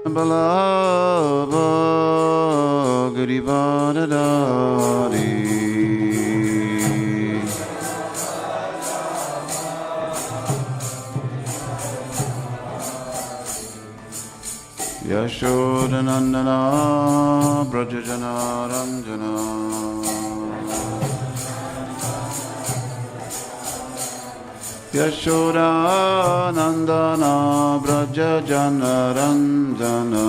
Balava Gurivadadari Yashodanandana Brajajana Ranjana Yashodanandana Brajajana Ranjana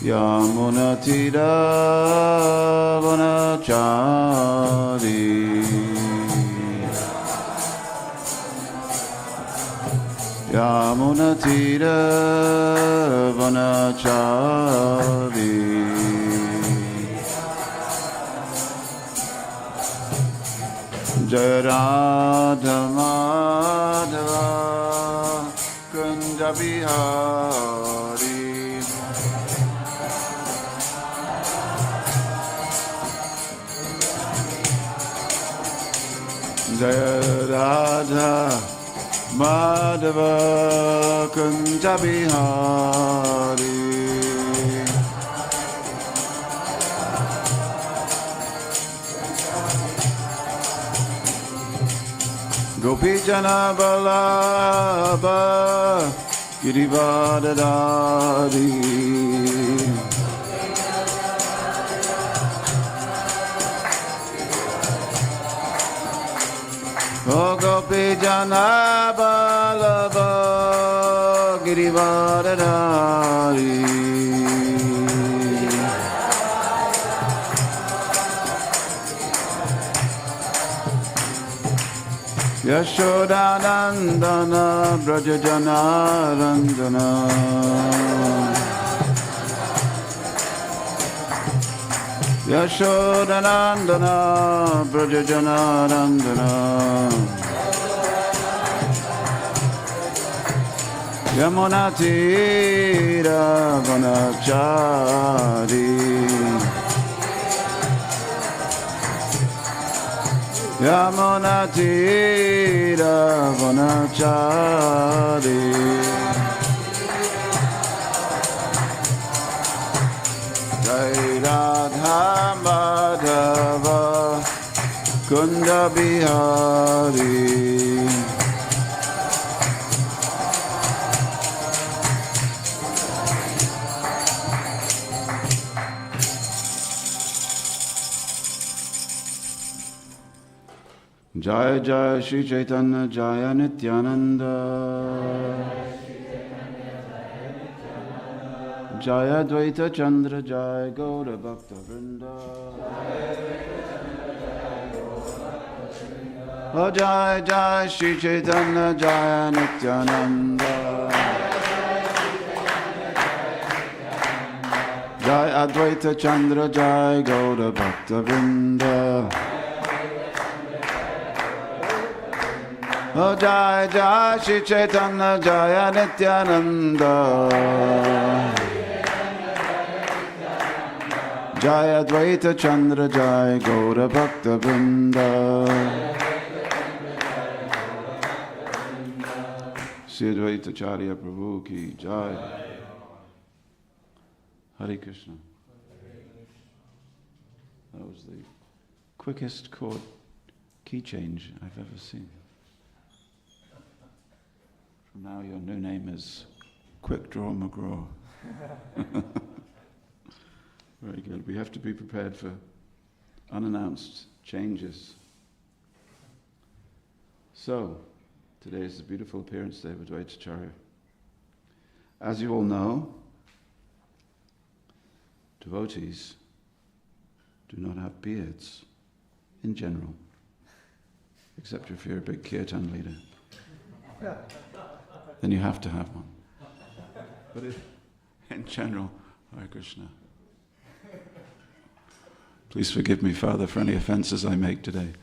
Yamunatira Vanachari Yamunatira Vanachari Jaya Radha Madhava Kunja Bihari Jaya Radha Madhava Kunja Bihari Gopijana Vallabha Girivadadari Oh Gopijana Vallabha Girivadadari Yashodanandana Brajajana Ranjana Yashodanandana Brajajana Ranjana Yamunatira Vanachari Yamunatira Vanachari Jai Radha Madhava Kunda Bihari Jai Jai Shri Chaitanya Jaya Nityananda Jaya Advaita Chandra Jaya Gaura Bhakta Vrinda Oh Jai Jai Shri Chaitanya Jaya Nityananda Jaya Advaita Chandra Jaya Gaura Bhakta Vrinda Oh Jai Jai Shri Chaitanya Jaya Nityananda Jaya Advaita Chandra Jaya Gaura Bhakta Vrinda Sri Advaita Acharya Prabhu Ki Jai Hare Krishna. That was the quickest chord key change I've ever seen. Now your new name is Quick Draw McGraw. Very good. We have to be prepared for unannounced changes. So, today is the beautiful appearance day of Advaita Acharya. As you all know, devotees do not have beards in general, except if you're a big kirtan leader. Then you have to have one. But in general, Hare Krishna. Please forgive me, Father, for any offenses I make today.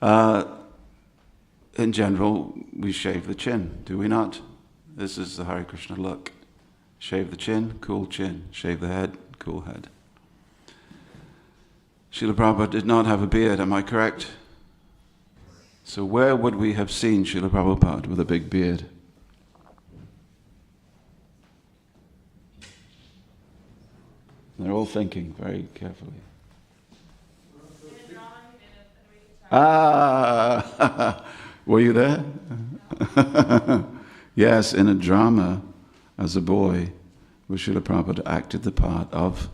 In general, we shave the chin, do we not? This is the Hare Krishna look. Shave the chin, cool chin. Shave the head, cool head. Srila Prabhupada did not have a beard, am I correct? So where would we have seen Srila Prabhupada with a big beard? They're all thinking very carefully. Ah, were you there? Yes, in a drama as a boy, where Srila Prabhupada acted the part of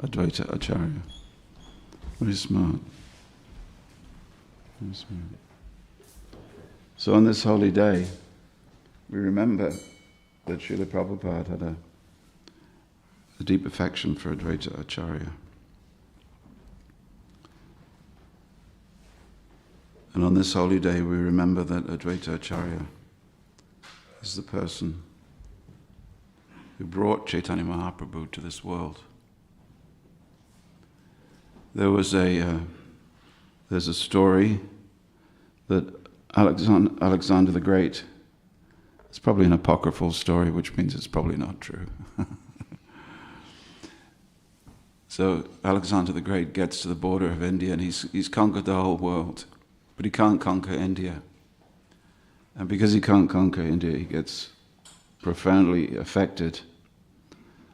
Advaita Acarya. Very smart. Very smart. So on this holy day, we remember that Srila Prabhupada had a deep affection for Advaita Acarya. And on this holy day, we remember that Advaita Acarya is the person who brought Chaitanya Mahaprabhu to this world. There's a story that Alexander the Great, it's probably an apocryphal story, which means it's probably not true. So Alexander the Great gets to the border of India and he's conquered the whole world, but he can't conquer India. And because he can't conquer India, he gets profoundly affected.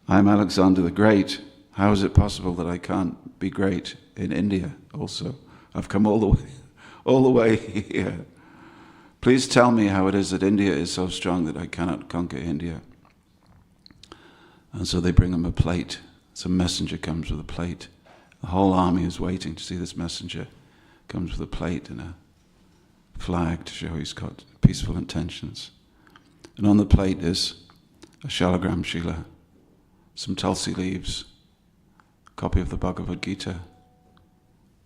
I'm Alexander the Great. How is it possible that I can't be great in India also? I've come all the way here. Please tell me how it is that India is so strong that I cannot conquer India. And so they bring him a plate. Some messenger comes with a plate. The whole army is waiting to see this messenger. Comes with a plate and a flag to show he's got peaceful intentions. And on the plate is a shalagram shila, some tulsi leaves, a copy of the Bhagavad Gita,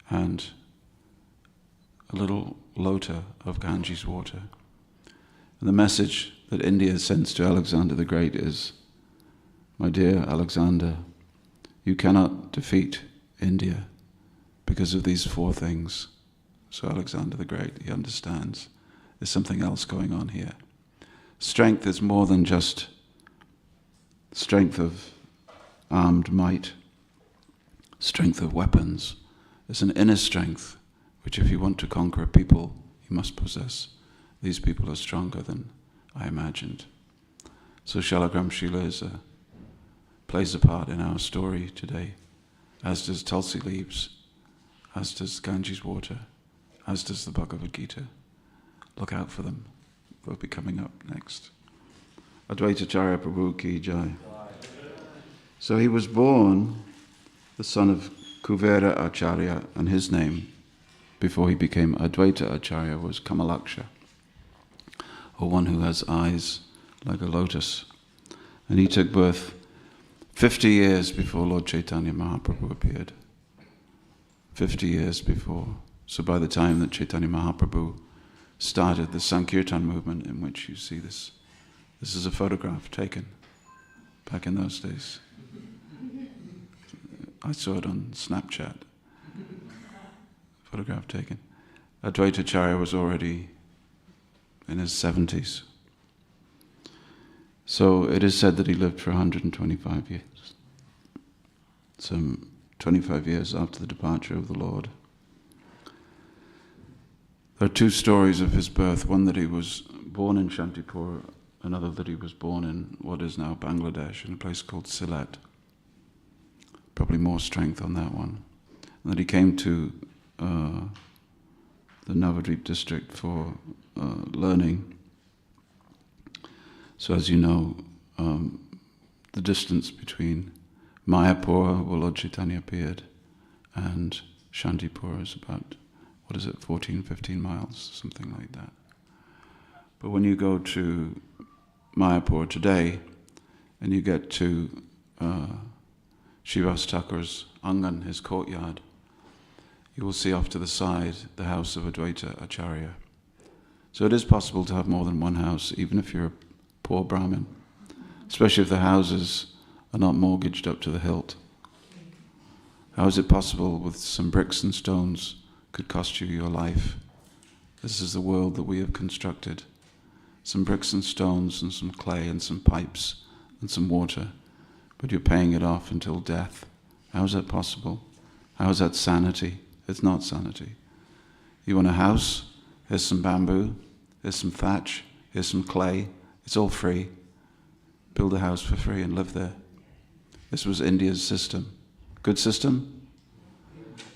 and a little lota of Ganges water. And the message that India sends to Alexander the Great is, my dear Alexander, you cannot defeat India because of these four things. So Alexander the Great, he understands there's something else going on here. Strength is more than just strength of armed might, strength of weapons. There's an inner strength, which if you want to conquer a people, you must possess. These people are stronger than I imagined. So Shalagram Shila plays a part in our story today, as does Tulsi leaves, as does Ganges water, as does the Bhagavad Gita. Look out for them. They'll be coming up next. Advaita Acharya Prabhu Ki Jai. So he was born the son of Kuvera Acharya, and his name, before he became Advaita Acharya, was Kamalaksha, or one who has eyes like a lotus. And he took birth 50 years before Lord Chaitanya Mahaprabhu appeared. 50 years before. So by the time that Chaitanya Mahaprabhu started the Sankirtan movement, in which you see this is a photograph taken back in those days. I saw it on Snapchat. Photograph taken. Advaita Acharya was already in his 70s. So it is said that he lived for 125 years. Some 25 years after the departure of the Lord. There are two stories of his birth. One that he was born in Shantipur, another that he was born in what is now Bangladesh, in a place called Sylhet. Probably more strength on that one. And that he came to the Navadvip district for learning. So as you know, the distance between Mayapur, where Lord Chaitanya appeared, and Shantipur is about, 14, 15 miles, something like that. But when you go to Mayapur today, and you get to Shivas Thakur's Angan, his courtyard, you will see off to the side the house of Advaita Acharya. So it is possible to have more than one house, even if you're a poor Brahmin, especially if the houses are not mortgaged up to the hilt. How is it possible with some bricks and stones could cost you your life? This is the world that we have constructed. Some bricks and stones and some clay and some pipes and some water, but you're paying it off until death. How is that possible? How is that sanity? It's not sanity. You want a house? Here's some bamboo, here's some thatch, here's some clay. It's all free. Build a house for free and live there. This was India's system. Good system?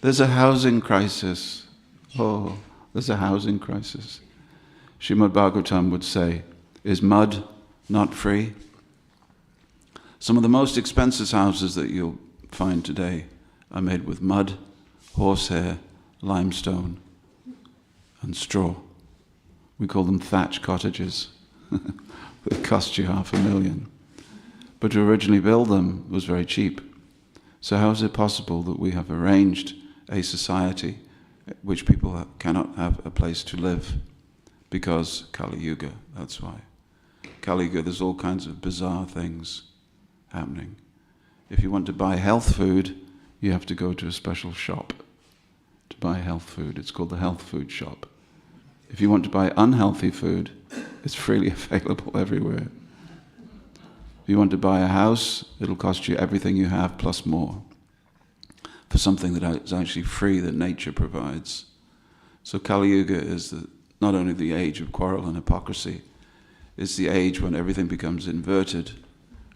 There's a housing crisis. Oh, there's a housing crisis. Srimad Bhagavatam would say, is mud not free? Some of the most expensive houses that you'll find today are made with mud, horsehair, limestone, and straw. We call them thatch cottages. They cost you $500,000. But to originally build them was very cheap. So how is it possible that we have arranged a society which people cannot have a place to live? Because Kali Yuga, that's why. Kali Yuga, there's all kinds of bizarre things happening. If you want to buy health food, you have to go to a special shop to buy health food. It's called the health food shop. If you want to buy unhealthy food, it's freely available everywhere. If you want to buy a house, it'll cost you everything you have plus more for something that is actually free that nature provides. So Kali Yuga is not only the age of quarrel and hypocrisy, it's the age when everything becomes inverted,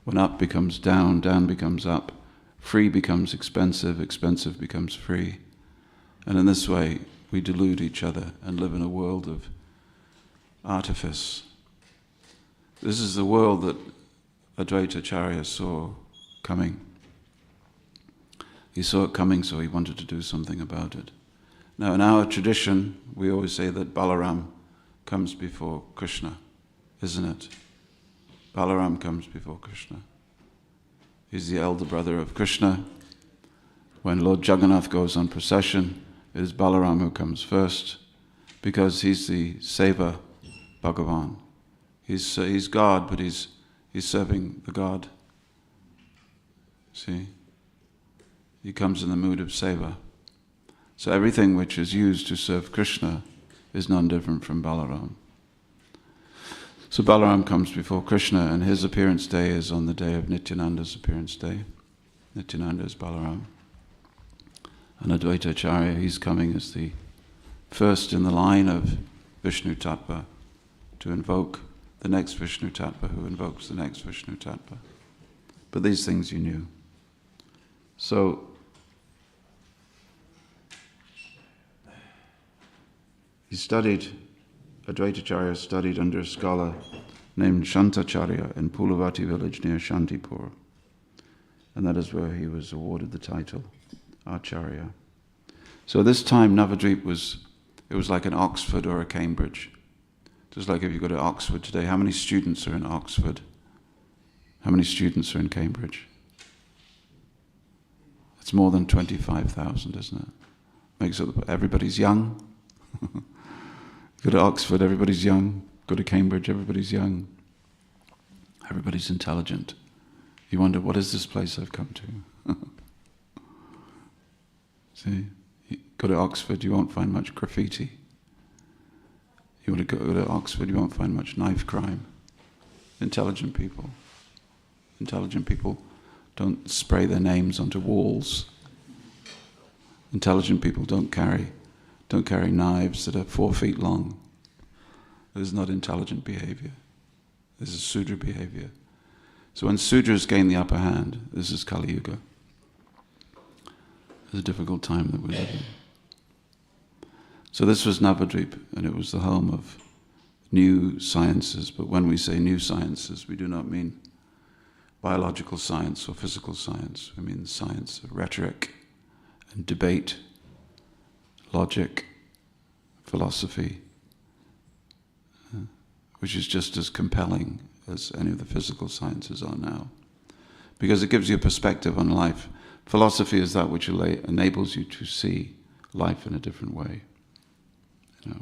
when up becomes down, down becomes up, free becomes expensive, expensive becomes free. And in this way, we delude each other and live in a world of artifice. This is the world that Advaita Acarya saw coming. He saw it coming, so he wanted to do something about it. Now, in our tradition, we always say that Balaram comes before Krishna, isn't it? Balaram comes before Krishna. He's the elder brother of Krishna. When Lord Jagannath goes on procession, it is Balaram who comes first, because he's the Seva Bhagavan. He's God, but he's serving the God. See? He comes in the mood of Seva. So everything which is used to serve Krishna is none different from Balaram. So Balaram comes before Krishna, and his appearance day is on the day of Nityananda's appearance day. Nityananda is Balaram. And Advaita Acarya, he's coming as the first in the line of Vishnu Tattva to invoke the next Vishnu Tattva who invokes the next Vishnu Tattva. But these things you knew. So, Advaita Acarya studied under a scholar named Shantacharya in Pulavati village near Shantipur. And that is where he was awarded the title, Acharya. So this time Navadvip was like an Oxford or a Cambridge. Just like if you go to Oxford today, how many students are in Oxford? How many students are in Cambridge? It's more than 25,000, isn't it? Makes it, everybody's young. Go to Oxford, everybody's young. Go to Cambridge, everybody's young. Everybody's intelligent. You wonder, what is this place I've come to? See, you go to Oxford, you won't find much graffiti. You want to go to Oxford, you won't find much knife crime. Intelligent people. Intelligent people don't spray their names onto walls. Intelligent people don't carry knives that are 4 feet long. This is not intelligent behavior. This is Sudra behavior. So when Sudras gain the upper hand, this is Kali Yuga. It's a difficult time that we live in. So this was Navadvip, and it was the home of new sciences. But when we say new sciences, we do not mean biological science or physical science. We mean the science of rhetoric and debate, logic, philosophy, which is just as compelling as any of the physical sciences are now. Because it gives you a perspective on life. Philosophy is that which enables you to see life in a different way.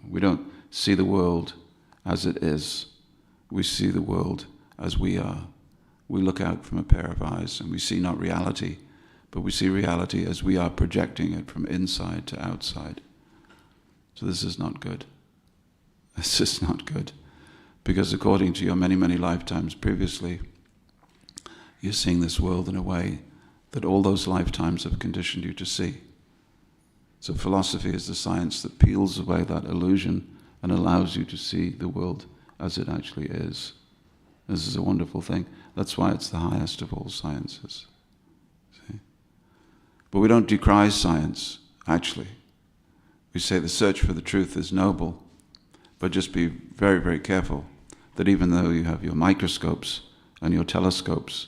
We don't see the world as it is. We see the world as we are. We look out from a pair of eyes and we see not reality, but we see reality as we are projecting it from inside to outside. So this is not good. This is not good. Because according to your many, many lifetimes previously, you're seeing this world in a way that all those lifetimes have conditioned you to see. So philosophy is the science that peels away that illusion and allows you to see the world as it actually is. This is a wonderful thing. That's why it's the highest of all sciences. See? But we don't decry science, actually. We say the search for the truth is noble, but just be very, very careful that even though you have your microscopes and your telescopes,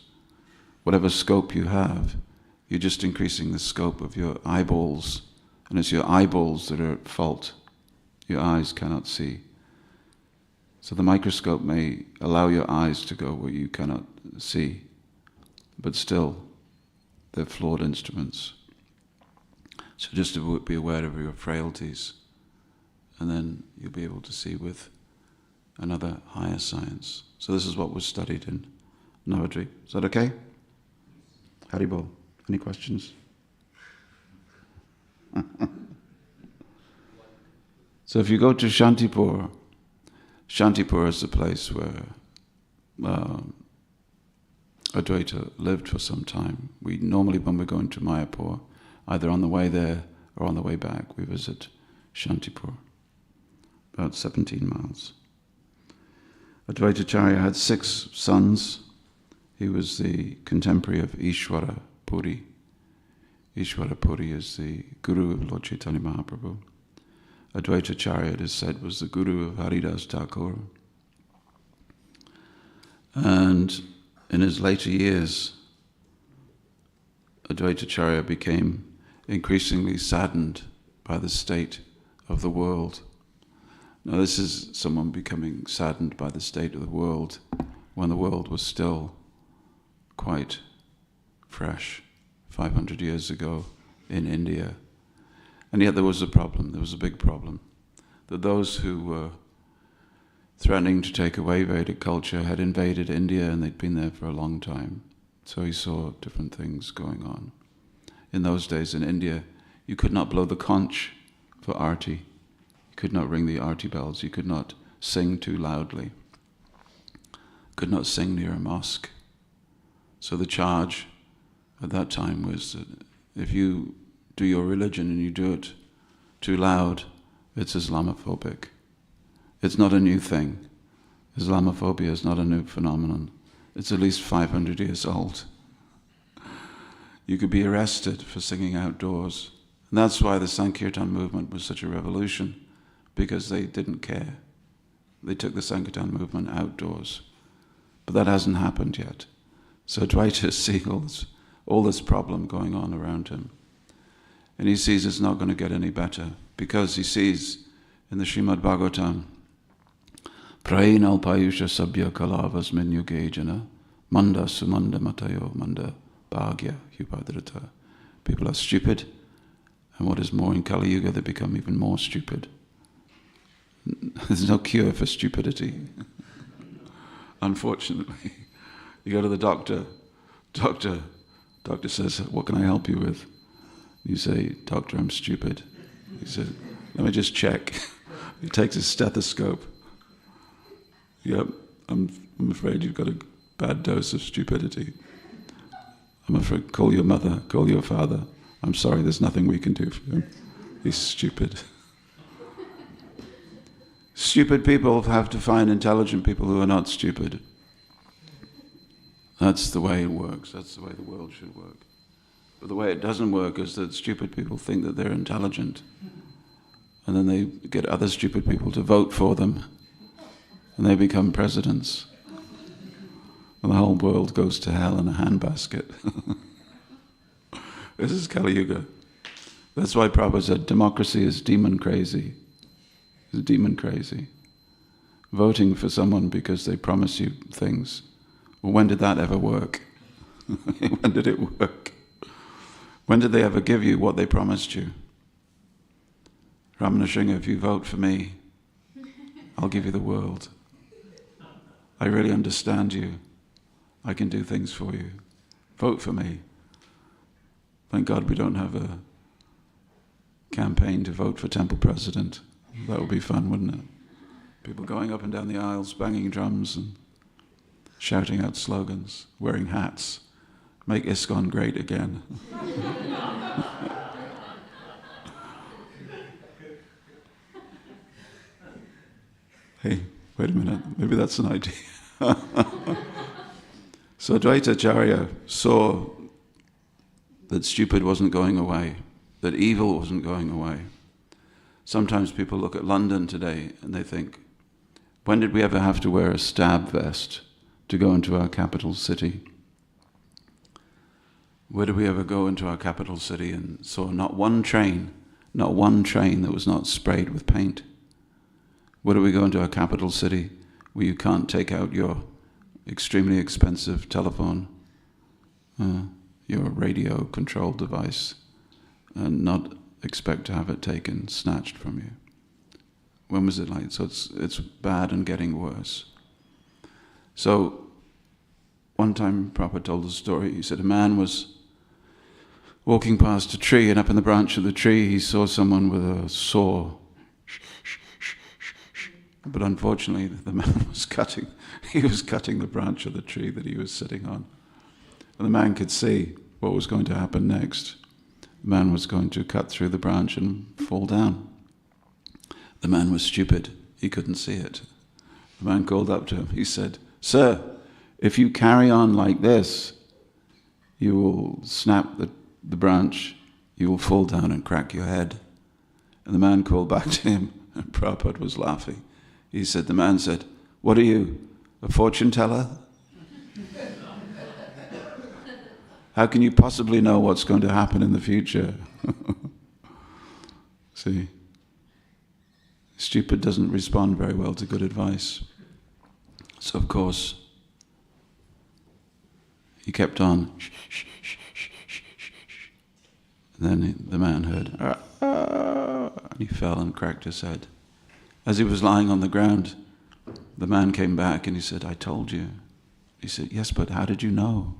whatever scope you have, you're just increasing the scope of your eyeballs, and it's your eyeballs that are at fault. Your eyes cannot see. So the microscope may allow your eyes to go where you cannot see, but still, they're flawed instruments. So just to be aware of your frailties, and then you'll be able to see with another higher science. So this is what was studied in Navadvip. Is that okay? Haribol, any questions? So if you go to Shantipur, Shantipur is the place where Advaita lived for some time. We normally, when we're going to Mayapur, either on the way there or on the way back, we visit Shantipur, about 17 miles. Advaita Acarya had 6 sons. He was the contemporary of Ishwara Puri. Ishwara Puri is the guru of Lord Chaitanya Mahaprabhu. Advaita Acarya, it is said, was the guru of Haridas Thakur. And in his later years, Advaita Acarya became increasingly saddened by the state of the world. Now this is someone becoming saddened by the state of the world when the world was still quite fresh, 500 years ago in India. And yet there was a problem, there was a big problem, that those who were threatening to take away Vedic culture had invaded India, and they'd been there for a long time. So he saw different things going on. In those days in India, you could not blow the conch for arti. You could not ring the arti bells. You could not sing too loudly. Could not sing near a mosque. So the charge at that time was that if you do your religion and you do it too loud, it's Islamophobic. It's not a new thing. Islamophobia is not a new phenomenon. It's at least 500 years old. You could be arrested for singing outdoors. And that's why the Sankirtan movement was such a revolution, because they didn't care. They took the Sankirtan movement outdoors. But that hasn't happened yet. So Advaita sees all this problem going on around him. And he sees it's not going to get any better, because he sees in the Srimad Bhagavatam, Prain alpayusha sabya kalavas minyugejana manda sumanda matayo manda bhagya hupadrata. People are stupid, and what is more, in Kali Yuga they become even more stupid. There's no cure for stupidity. Unfortunately. You go to the doctor says, what can I help you with? You say, doctor, I'm stupid. He said, let me just check. He takes his stethoscope. Yep, I'm afraid you've got a bad dose of stupidity. I'm afraid, call your mother, call your father. I'm sorry, there's nothing we can do for him. He's stupid. Stupid people have to find intelligent people who are not stupid. That's the way it works. That's the way the world should work. But the way it doesn't work is that stupid people think that they're intelligent. And then they get other stupid people to vote for them. And they become presidents. And the whole world goes to hell in a handbasket. This is Kali Yuga. That's why Prabhupada said democracy is demon crazy. It's demon crazy. Voting for someone because they promise you things. Well, when did that ever work? When did it work? When did they ever give you what they promised you? Ramana Singha, if you vote for me, I'll give you the world. I really understand you. I can do things for you. Vote for me. Thank God we don't have a campaign to vote for temple president. That would be fun, wouldn't it? People going up and down the aisles, banging drums and shouting out slogans, wearing hats. Make ISKCON great again. Hey, wait a minute, maybe that's an idea. So Advaita Acarya saw that stupid wasn't going away, that evil wasn't going away. Sometimes people look at London today and they think, when did we ever have to wear a stab vest to go into our capital city? Where did we ever go into our capital city and saw not one train that was not sprayed with paint? Where do we go into our capital city where you can't take out your extremely expensive telephone, your radio control device, and not expect to have it taken, snatched from you? When was it like? So it's bad and getting worse. So one time Prabhupada told a story. He said a man was walking past a tree, and up in the branch of the tree he saw someone with a saw. But unfortunately the man was cutting the branch of the tree that he was sitting on. And the man could see what was going to happen next. The man was going to cut through the branch and fall down. The man was stupid. He couldn't see it. The man called up to him. He said, "Sir, if you carry on like this, you will snap the branch, you will fall down and crack your head." And the man called back to him, and Prabhupada was laughing. The man said, "What are you, a fortune teller? How can you possibly know what's going to happen in the future?" See, stupid doesn't respond very well to good advice. So of course, he kept on. And then the man heard, and he fell and cracked his head. As he was lying on the ground, the man came back and he said, "I told you." He said, "Yes, but how did you know?"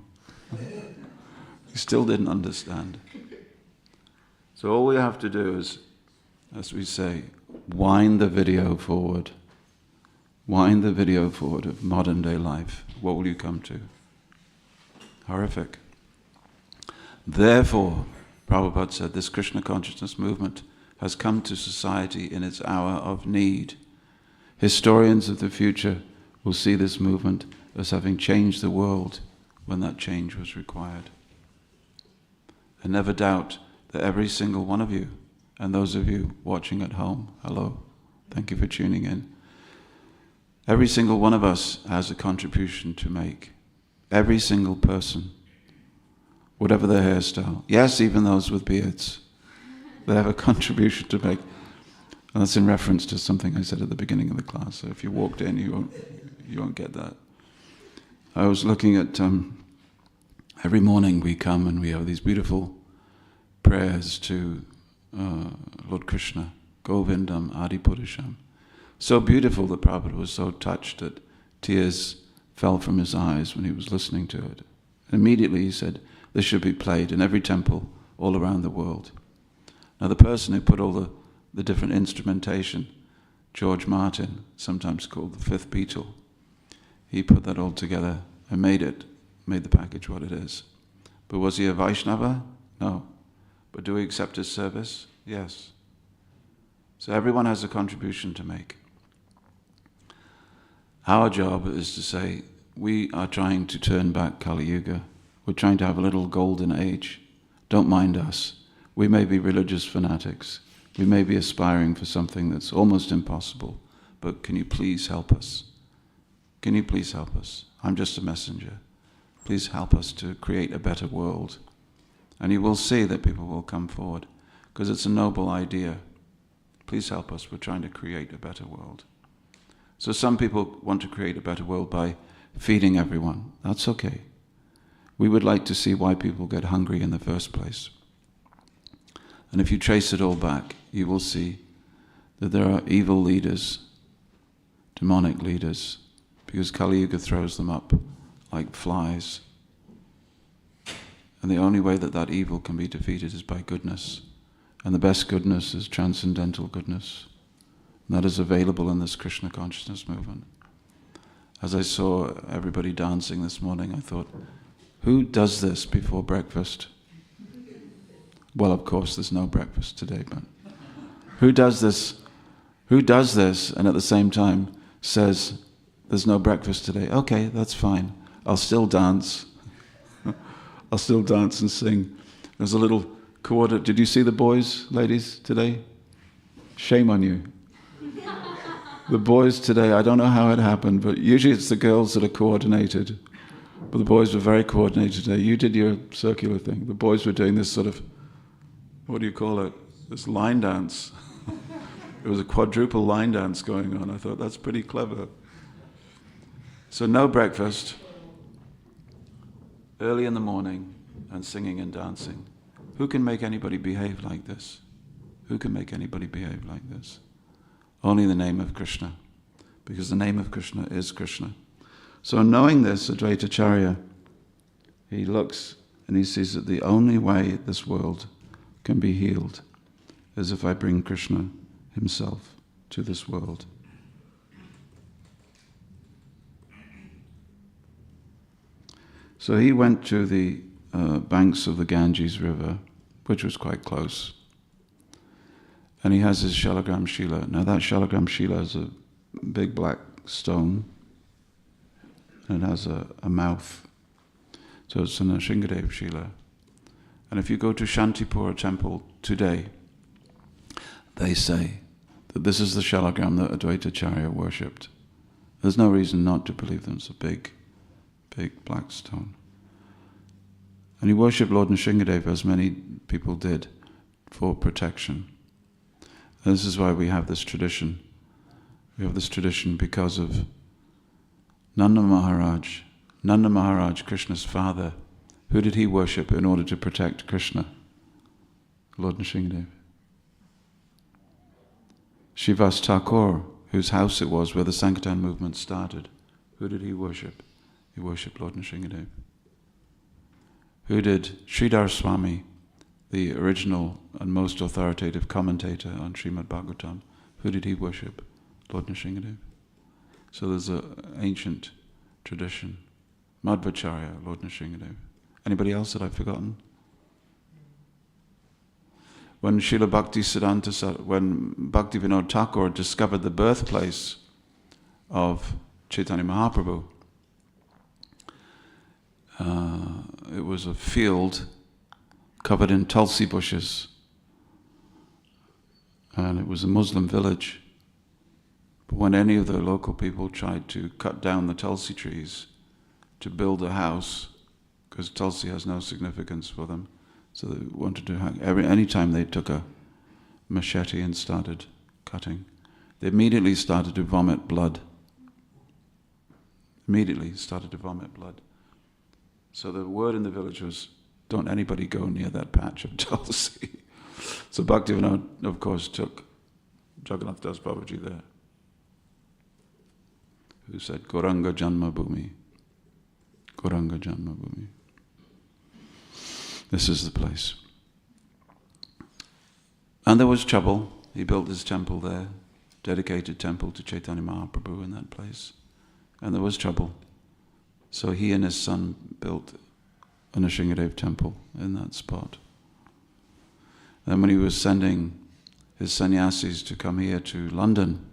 He still didn't understand. So all we have to do is, as we say, wind the video forward. Wind the video forward of modern day life. What will you come to? Horrific. Therefore, Prabhupada said, this Krishna consciousness movement has come to society in its hour of need. Historians of the future will see this movement as having changed the world when that change was required. And never doubt that every single one of you, and those of you watching at home, hello, thank you for tuning in. Every single one of us has a contribution to make. Every single person, whatever their hairstyle. Yes, even those with beards. They have a contribution to make. And that's in reference to something I said at the beginning of the class. So if you walked in, you won't get that. I was looking at, every morning we come and we have these beautiful prayers to Lord Krishna, Govindam Adipurisham. So beautiful that Prabhupada was so touched that tears fell from his eyes when he was listening to it. And immediately he said, this should be played in every temple all around the world. Now the person who put all the different instrumentation, George Martin, sometimes called the fifth Beatle, he put that all together and made the package what it is. But was he a Vaishnava? No. But do we accept his service? Yes. So everyone has a contribution to make. Our job is to say, we are trying to turn back Kali Yuga. We're trying to have a little golden age. Don't mind us. We may be religious fanatics. We may be aspiring for something that's almost impossible. But can you please help us? Can you please help us? I'm just a messenger. Please help us to create a better world. And you will see that people will come forward, because it's a noble idea. Please help us. We're trying to create a better world. So some people want to create a better world by feeding everyone. That's okay. We would like to see why people get hungry in the first place. And if you trace it all back, you will see that there are evil leaders, demonic leaders, because Kali Yuga throws them up like flies. And the only way that that evil can be defeated is by goodness. And the best goodness is transcendental goodness. And that is available in this Krishna consciousness movement. As I saw everybody dancing this morning, I thought, who does this before breakfast? Well, of course, there's no breakfast today, but who does this? Who does this and at the same time says, there's no breakfast today. Okay, that's fine. I'll still dance. I'll still dance and sing. There's a little coordinate. Did you see the boys, ladies, today? Shame on you. The boys today, I don't know how it happened, but usually it's the girls that are coordinated. But the boys were very coordinated today. You did your circular thing. The boys were doing this sort of, what do you call it? This line dance. It was a quadruple line dance going on. I thought, that's pretty clever. So no breakfast, early in the morning, and singing and dancing. Who can make anybody behave like this? Who can make anybody behave like this? Only the name of Krishna, because the name of Krishna is Krishna. So knowing this, Advaita Acarya, he looks and he sees that the only way this world can be healed is if I bring Krishna himself to this world. So he went to the banks of the Ganges River, which was quite close. And he has his Shalagram Shila. Now that Shalagram Shila is a big black stone, and it has a mouth. So it's an Nrsingadev Shila. And if you go to Shantipur temple today, they say that this is the Shalagram that Advaita Acarya worshipped. There's no reason not to believe them. It's a big black stone. And he worshipped Lord Nrsingadev, as many people did, for protection. And this is why we have this tradition. We have this tradition because of Nanda Maharaj. Nanda Maharaj, Krishna's father, who did he worship in order to protect Krishna? Lord Nrsingadev. Shivas Thakur, whose house it was where the Sankirtan movement started, who did he worship? He worshipped Lord Nrsingadev. Who did Sridhar Swami, the original and most authoritative commentator on Srimad Bhagavatam, who did he worship? Lord Nrsingadev. So there's an ancient tradition. Madhvacharya, Lord Nrsingadev. Anybody else that I've forgotten? When Srila Bhaktisiddhanta, when Bhaktivinoda Thakur discovered the birthplace of Chaitanya Mahaprabhu, it was a field covered in tulsi bushes, and it was a Muslim village. But when any of the local people tried to cut down the tulsi trees to build a house, because tulsi has no significance for them, so they wanted to hang. Any time they took a machete and started cutting, they immediately started to vomit blood. Immediately started to vomit blood. So the word in the village was, don't anybody go near that patch of tulsi. So Bhaktivinoda, of course, took Jagannath Das Babaji there, who said, Gauranga Janma Bhumi. Gauranga Janma Bhumi. This is the place. And there was trouble. He built his temple there, dedicated temple to Chaitanya Mahaprabhu in that place. And there was trouble. So he and his son built a Nrsingadev temple in that spot. And when he was sending his sannyasis to come here to London,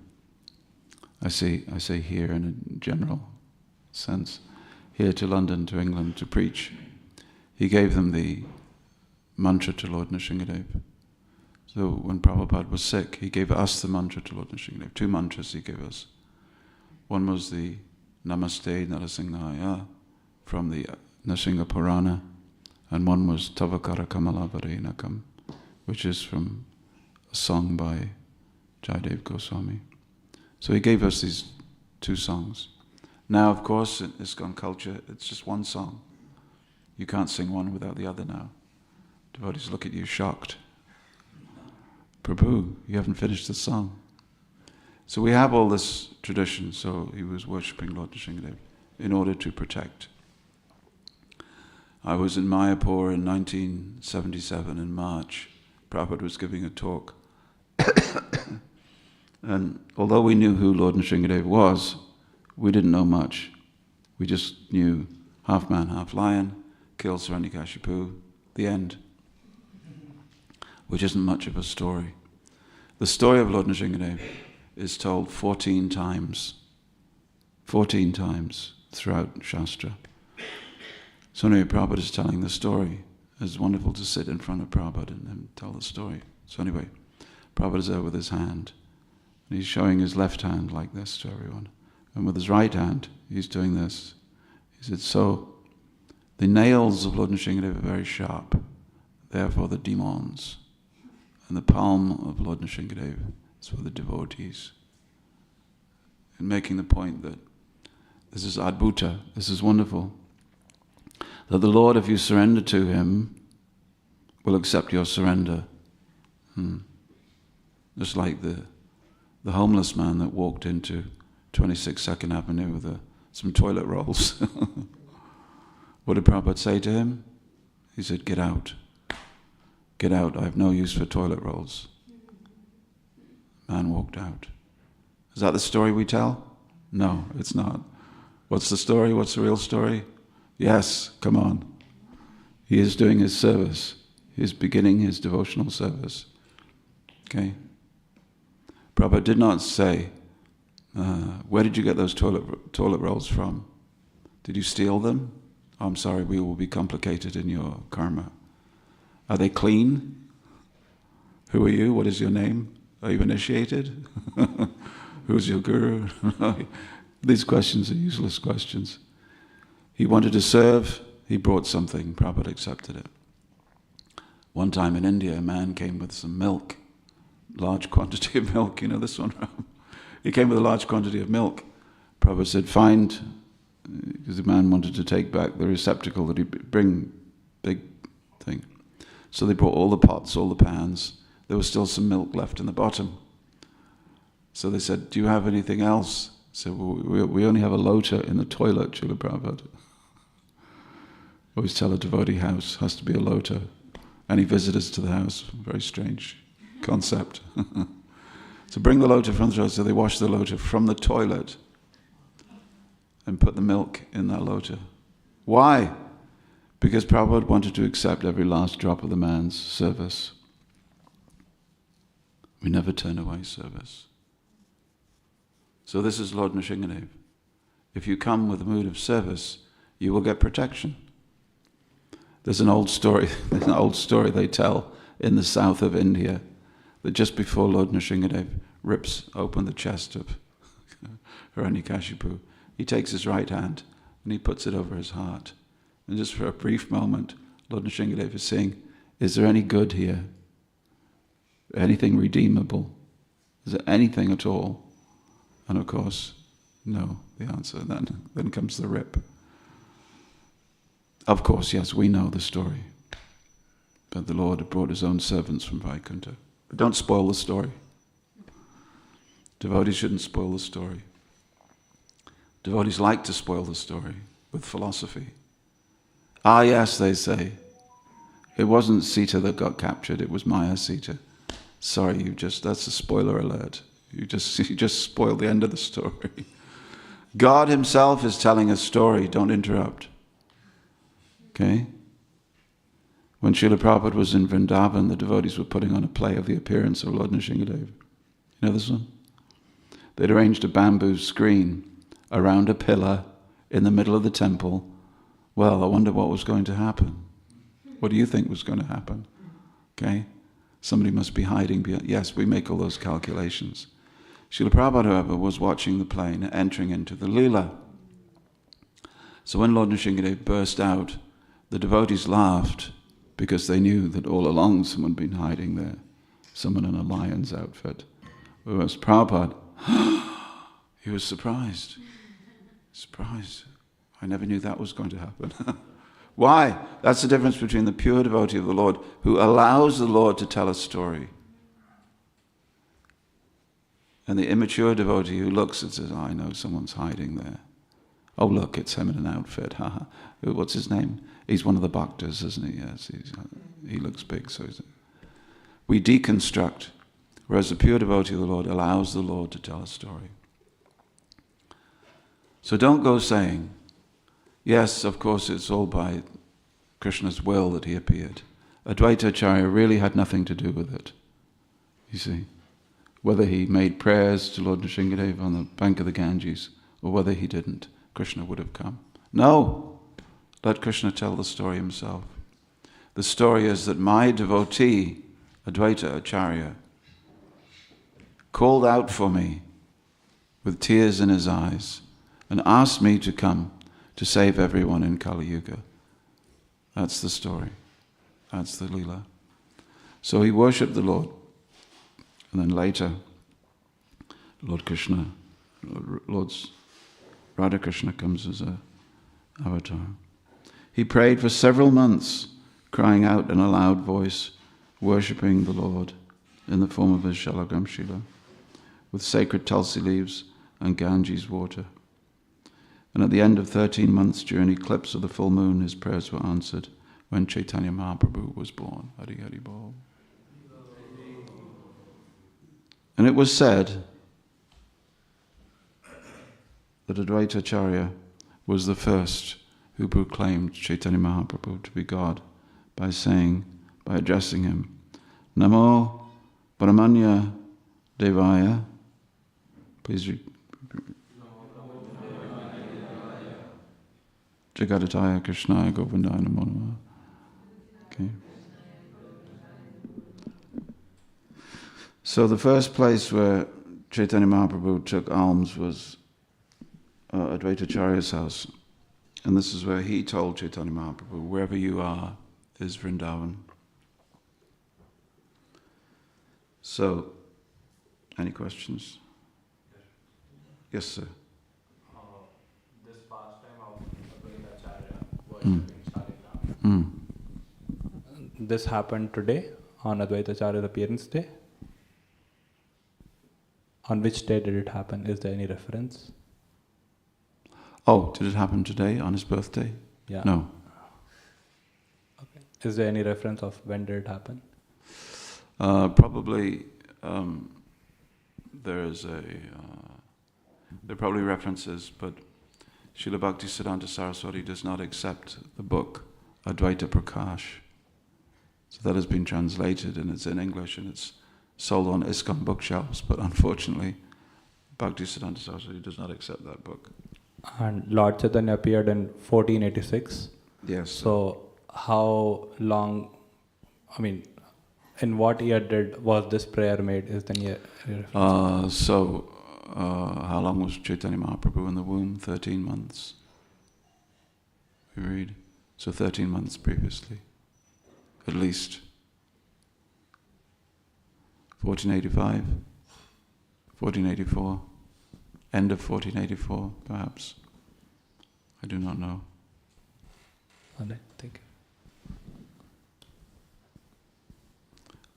I say here in a general sense, here to London, to England, to preach, he gave them the mantra to Lord Nrsingadev. So when Prabhupada was sick, he gave us the mantra to Lord Nrsingadev. 2 mantras he gave us. One was the Namaste Narasimhaya from the Nrsimha Purana, and one was Tavakara Kamala Varenakam, which is from a song by Jayadev Goswami. So he gave us these 2 songs. Now, of course, in ISKCON culture, it's just one song. You can't sing one without the other now. Devotees look at you shocked. Prabhu, you haven't finished the song. So we have all this tradition, so he was worshipping Lord Nrsingadev in order to protect. I was in Mayapur in 1977 in March. Prabhupada was giving a talk. And although we knew who Lord Nrsingadev was, we didn't know much. We just knew half man, half lion, killed Hiranyakashipu, the end. Which isn't much of a story. The story of Lord Nrsingadev is told 14 times 14 times throughout Shastra. So anyway, Prabhupada is telling the story. It's wonderful to sit in front of Prabhupada and tell the story. So anyway, Prabhupada is there with his hand. And he's showing his left hand like this to everyone. And with his right hand, he's doing this. He said, so the nails of Lord Nrsimhadev are very sharp. Therefore the demons. And the palm of Lord Nrsimhadev is for the devotees. And making the point that this is Advaita, this is wonderful. That the Lord, if you surrender to Him, will accept your surrender. Just like the homeless man that walked into 26 Second Avenue with some toilet rolls. What did Prabhupada say to him? He said, get out. Get out, I have no use for toilet rolls. Man walked out. Is that the story we tell? No, it's not. What's the story? What's the real story? Yes, come on. He is doing his service. He is beginning his devotional service. Okay? Prabhupada did not say, where did you get those toilet rolls from? Did you steal them? Oh, I'm sorry, we will be complicated in your karma. Are they clean? Who are you? What is your name? Are you initiated? Who's your guru? These questions are useless questions. He wanted to serve, he brought something, Prabhupada accepted it. One time in India, a man came with some milk, large quantity of milk, you know this one? He came with a large quantity of milk. Prabhupada said, find, because the man wanted to take back the receptacle that he'd bring, big thing. So they brought all the pots, all the pans. There was still some milk left in the bottom. So they said, do you have anything else? He said, well, we only have a lota in the toilet, Srila Prabhupada. Always tell a devotee house has to be a lota. Any visitors to the house, very strange concept. So bring the lota from the toilet. So they wash the lota from the toilet and put the milk in that lota. Why? Because Prabhupada wanted to accept every last drop of the man's service. We never turn away service. So this is Lord Nrsimhadev. If you come with a mood of service, you will get protection. There's an old story they tell in the south of India, that just before Lord Nrsimhadev rips open the chest of Hiranyakashipu, he takes his right hand and he puts it over his heart. And just for a brief moment, Lord Nrsimhadev is saying, is there any good here? Anything redeemable? Is there anything at all? And of course, no, the answer. Then comes the rip. Of course, yes, we know the story. But the Lord had brought his own servants from Vaikuntha. But don't spoil the story. Devotees shouldn't spoil the story. Devotees like to spoil the story with philosophy. Ah, yes, they say. It wasn't Sita that got captured, it was Maya Sita. Sorry, that's a spoiler alert. You just spoiled the end of the story. God himself is telling a story, don't interrupt. Okay? When Srila Prabhupada was in Vrindavan, the devotees were putting on a play of the appearance of Lord Nrsimhadev. You know this one? They'd arranged a bamboo screen around a pillar in the middle of the temple. Well, I wonder what was going to happen. What do you think was going to happen? Okay? Somebody must be hiding behind. Yes, we make all those calculations. Srila Prabhupada, however, was watching the play and entering into the Leela. So when Lord Nrsimhadev burst out, the devotees laughed because they knew that all along someone had been hiding there, someone in a lion's outfit. Whereas Prabhupada, he was surprised. Surprised. I never knew that was going to happen. Why? That's the difference between the pure devotee of the Lord who allows the Lord to tell a story and the immature devotee who looks and says, oh, I know someone's hiding there. Oh, look, it's him in an outfit. What's his name? He's one of the bhaktas, isn't he? Yes, he looks big. So we deconstruct, whereas the pure devotee of the Lord allows the Lord to tell a story. So don't go saying, yes, of course, it's all by Krishna's will that he appeared. Advaita Acarya really had nothing to do with it, you see. Whether he made prayers to Lord Nrsimhadev on the bank of the Ganges, or whether he didn't, Krishna would have come. No! Let Krishna tell the story himself. The story is that my devotee, Advaita Acarya, called out for me with tears in his eyes and asked me to come to save everyone in Kali Yuga. That's the story. That's the Leela. So he worshipped the Lord. And then later, Lord Krishna, Lord's Radha Krishna comes as an avatar. He prayed for several months, crying out in a loud voice, worshipping the Lord in the form of his Shalagram Shila, with sacred tulsi leaves and Ganges water. And at the end of 13 months, during eclipse of the full moon, his prayers were answered when Chaitanya Mahaprabhu was born. Hari Hari Bol. And it was said that Advaita Acharya was the first who proclaimed Chaitanya Mahaprabhu to be God by addressing him, Namo Brahmanya Devaya. Please read. Jagadataya Krishnaya Govindaya Namo Namaha. Okay. So the first place where Chaitanya Mahaprabhu took alms was Advaita Acharya's house. And this is where he told Chaitanya Mahaprabhu, wherever you are is Vrindavan. So, any questions? Yes, sir. This pastime of Advaita Acharya worshipping Shalikram. This happened today on Advaita Acharya's appearance day. On which day did it happen? Is there any reference? Oh, did it happen today on his birthday? Yeah. No. Okay. Is there any reference of when did it happen? Probably there are probably references, but Srila Bhaktisiddhanta Saraswati does not accept the book Advaita Prakash. So that has been translated and it's in English and it's sold on ISKCON bookshelves, but unfortunately Bhaktisiddhanta Saraswati does not accept that book. And Lord Chaitanya appeared in 1486. Yes. So how long, in what year was this prayer made? Is there any reference? How long was Chaitanya Mahaprabhu in the womb? 13 months. We read. So 13 months previously, at least. 1485, 1484, end of 1484, perhaps. I do not know. All right, thank you.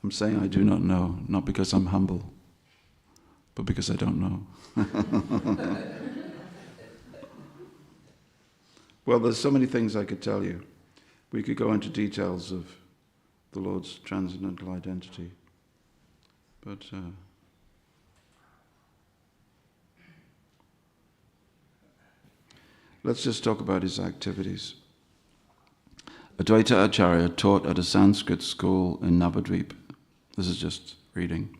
I'm saying I do not know, not because I'm humble, but because I don't know. Well, there's so many things I could tell you. We could go into details of the Lord's transcendental identity. But let's just talk about his activities. Advaita Acharya taught at a Sanskrit school in Navadvip. This is just reading.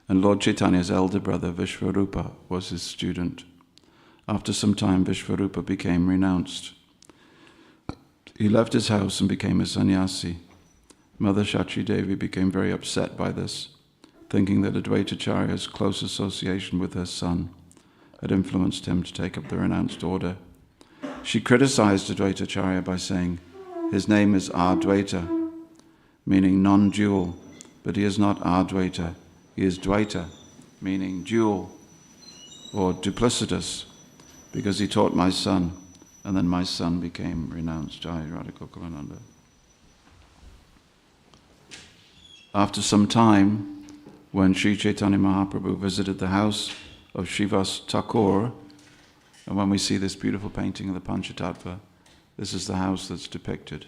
And Lord Chaitanya's elder brother Vishvarupa was his student. After some time, Vishvarupa became renounced. He left his house and became a sannyasi. Mother Shatri Devi became very upset by this, thinking that Advaita Acharya's close association with her son had influenced him to take up the renounced order. She criticized Advaita Acharya by saying, his name is Advaita, meaning non-dual, but he is not Advaita, he is Dvaita, meaning dual or duplicitous, because he taught my son, and then my son became renounced. Jai Radha Gokulananda. After some time, when Sri Chaitanya Mahaprabhu visited the house of Srivas Thakur, and when we see this beautiful painting of the Panchatattva, this is the house that's depicted.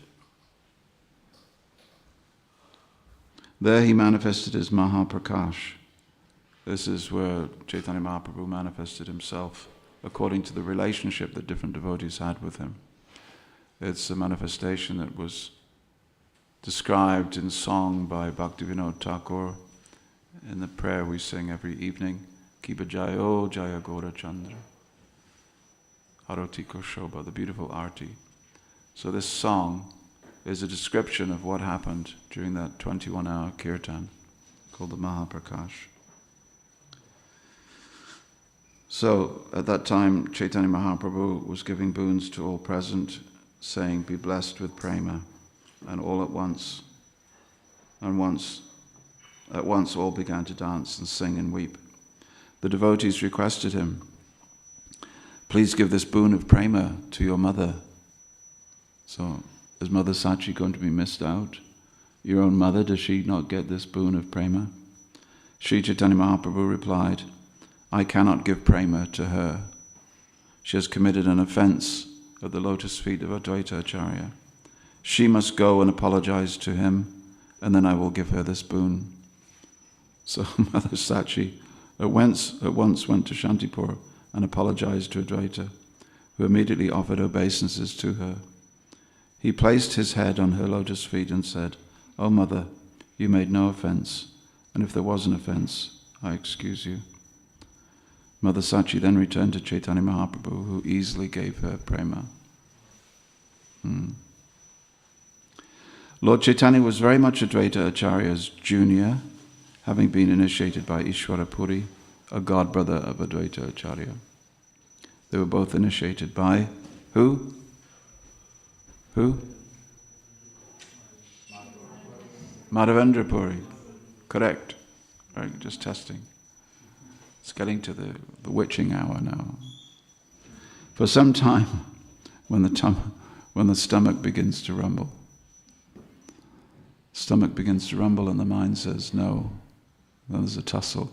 There he manifested his Mahaprakash. This is where Chaitanya Mahaprabhu manifested himself according to the relationship that different devotees had with him. It's a manifestation that was described in song by Bhaktivinoda Thakur in the prayer we sing every evening, Kiba Jayo Jaya Gaura Chandra. Arati ko Shobha, the beautiful arti. So this song is a description of what happened during that 21-hour kirtan called the Mahaprakash. So at that time, Chaitanya Mahaprabhu was giving boons to all present, saying, "Be blessed with prema," and all at once all began to dance and sing and weep. The devotees requested him, "Please give this boon of prema to your mother." So, is Mother Sachi going to be missed out? Your own mother, does she not get this boon of prema? Sri Chaitanya Mahaprabhu replied, "I cannot give prema to her. She has committed an offense at the lotus feet of Advaita Acarya. She must go and apologize to him, and then I will give her this boon." So Mother Sachi at once went to Shantipur and apologized to Advaita, who immediately offered obeisances to her. He placed his head on her lotus feet and said, "O Mother, you made no offense, and if there was an offense, I excuse you." Mother Sachi then returned to Chaitanya Mahaprabhu, who easily gave her prema. Lord Chaitanya was very much Advaita Acharya's junior, having been initiated by Ishwara Puri, a god-brother of Advaita Acharya. They were both initiated by who? Who? Madhavendra Puri. Correct. Right, just testing. It's getting to the witching hour now. For some time, when the stomach begins to rumble, and the mind says no, then there's a tussle.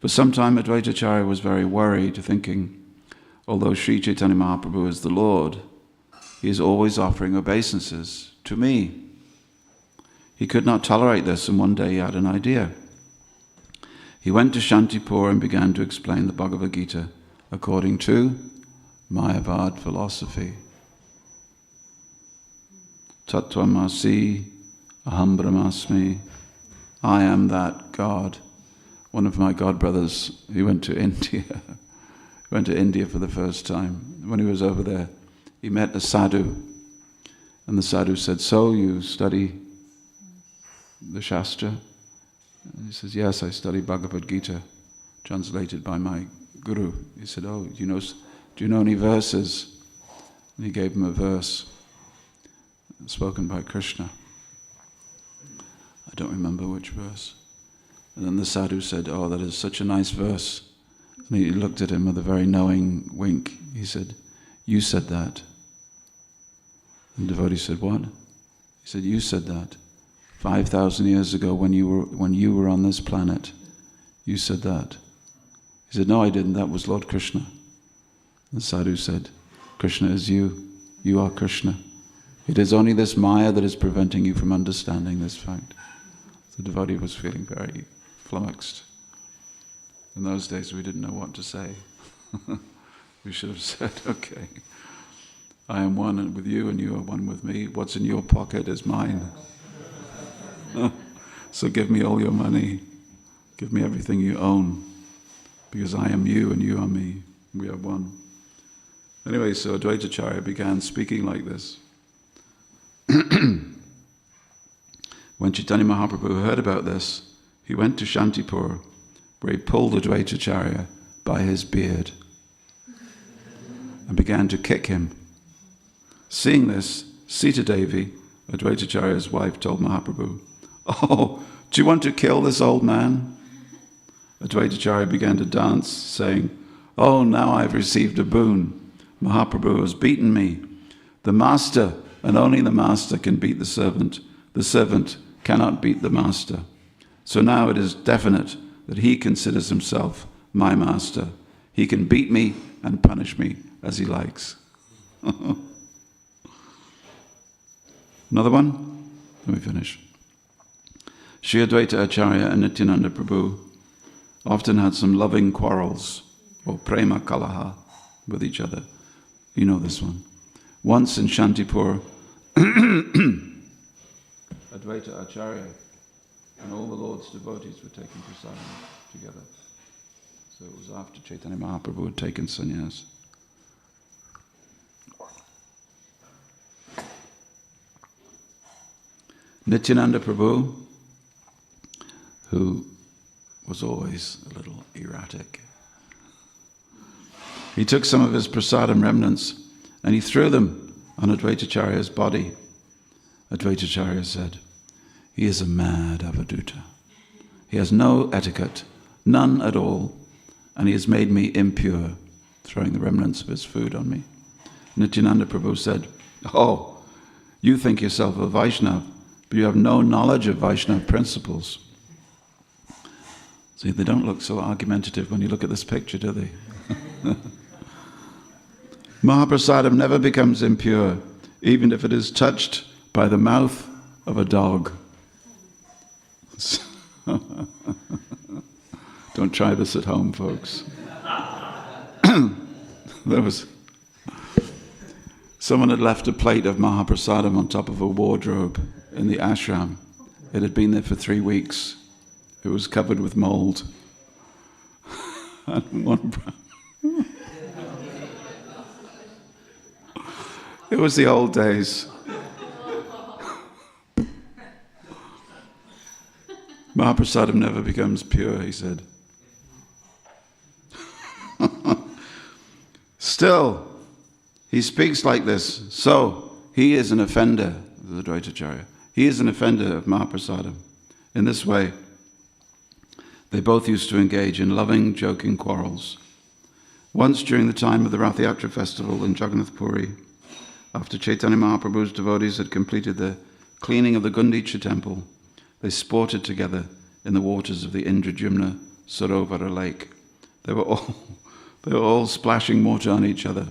For some time, Advaita Acharya was very worried, thinking, although Sri Chaitanya Mahaprabhu is the Lord, he is always offering obeisances to me. He could not tolerate this, and one day he had an idea. He went to Shantipur and began to explain the Bhagavad Gita according to Mayavad philosophy. Tattvamasi aham brahmasmi. I am that God. One of my god brothers, he went to India. He went to India for the first time. When he was over there, he met a sadhu. And the sadhu said, "So you study the Shastra?" And he says, "Yes, I study Bhagavad Gita, translated by my guru." He said, "Oh, do you know any verses?" And he gave him a verse spoken by Krishna. I don't remember which verse. And then the sadhu said, "Oh, that is such a nice verse." And he looked at him with a very knowing wink. He said, "You said that." And the devotee said, "What?" He said, "You said that. 5,000 years ago when you were on this planet, you said that." He said, "No, I didn't. That was Lord Krishna." The sadhu said, "Krishna is you. You are Krishna. It is only this Maya that is preventing you from understanding this fact." The devotee was feeling very flummoxed. In those days we didn't know what to say. We should have said, "Okay, I am one with you and you are one with me. What's in your pocket is mine. So give me all your money. Give me everything you own. Because I am you and you are me. We are one." Anyway, so Advaita Acharya began speaking like this. When Chaitanya Mahaprabhu heard about this, he went to Shantipur, where he pulled Advaita Acharya by his beard and began to kick him. Seeing this, Sita Devi, Advaita Acharya's wife, told Mahaprabhu, "Oh, do you want to kill this old man?" Advaita Acharya began to dance, saying, "Oh, now I've received a boon. Mahaprabhu has beaten me. The master, and only the master, can beat the servant. The servant cannot beat the master. So now it is definite that he considers himself my master. He can beat me and punish me as he likes." Another one? Let me finish. Sri Advaita Acharya and Nityananda Prabhu often had some loving quarrels, or prema kalaha, with each other. You know this one. Once in Shantipur, Advaita Acharya and all the Lord's devotees were taking prasadam together. So it was after Chaitanya Mahaprabhu had taken sannyas. Nityananda Prabhu, who was always a little erratic, he took some of his prasadam remnants and he threw them on Advaita Acharya's body. Advaita Acharya said, "He is a mad Avadhuta. He has no etiquette, none at all, and he has made me impure, throwing the remnants of his food on me." Nityananda Prabhu said, "Oh, you think yourself a Vaishnava, but you have no knowledge of Vaishnava principles." See, they don't look so argumentative when you look at this picture, do they? Mahaprasadam never becomes impure, even if it is touched by the mouth of a dog. Don't try this at home, folks. Someone had left a plate of Mahaprasadam on top of a wardrobe in the ashram. It had been there for 3 weeks. It was covered with mold. It was the old days. Mahaprasadam never becomes pure, he said. Still, he speaks like this. So, he is an offender, the Advaita Acharya. He is an offender of Mahaprasadam. In this way, they both used to engage in loving, joking quarrels. Once during the time of the Rath Yatra festival in Jagannath Puri, after Chaitanya Mahaprabhu's devotees had completed the cleaning of the Gundicha temple, they sported together in the waters of the Indrajumna Sarovara lake. They were all splashing water on each other.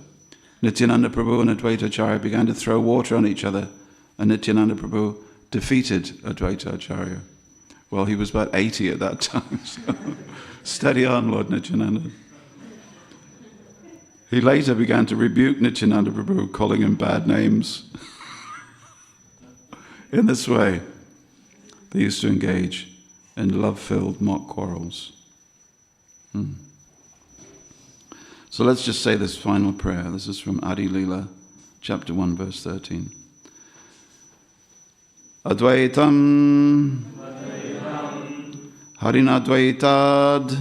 Nityananda Prabhu and Advaita Acharya began to throw water on each other, and Nityananda Prabhu defeated Advaita Acharya. Well, he was about 80 at that time, so steady on, Lord Nityananda. He later began to rebuke Nityananda Prabhu, calling him bad names. In this way, they used to engage in love-filled mock quarrels. So let's just say this final prayer. This is from Adi Leela, chapter 1, verse 13. Advaitam Harinadvaitad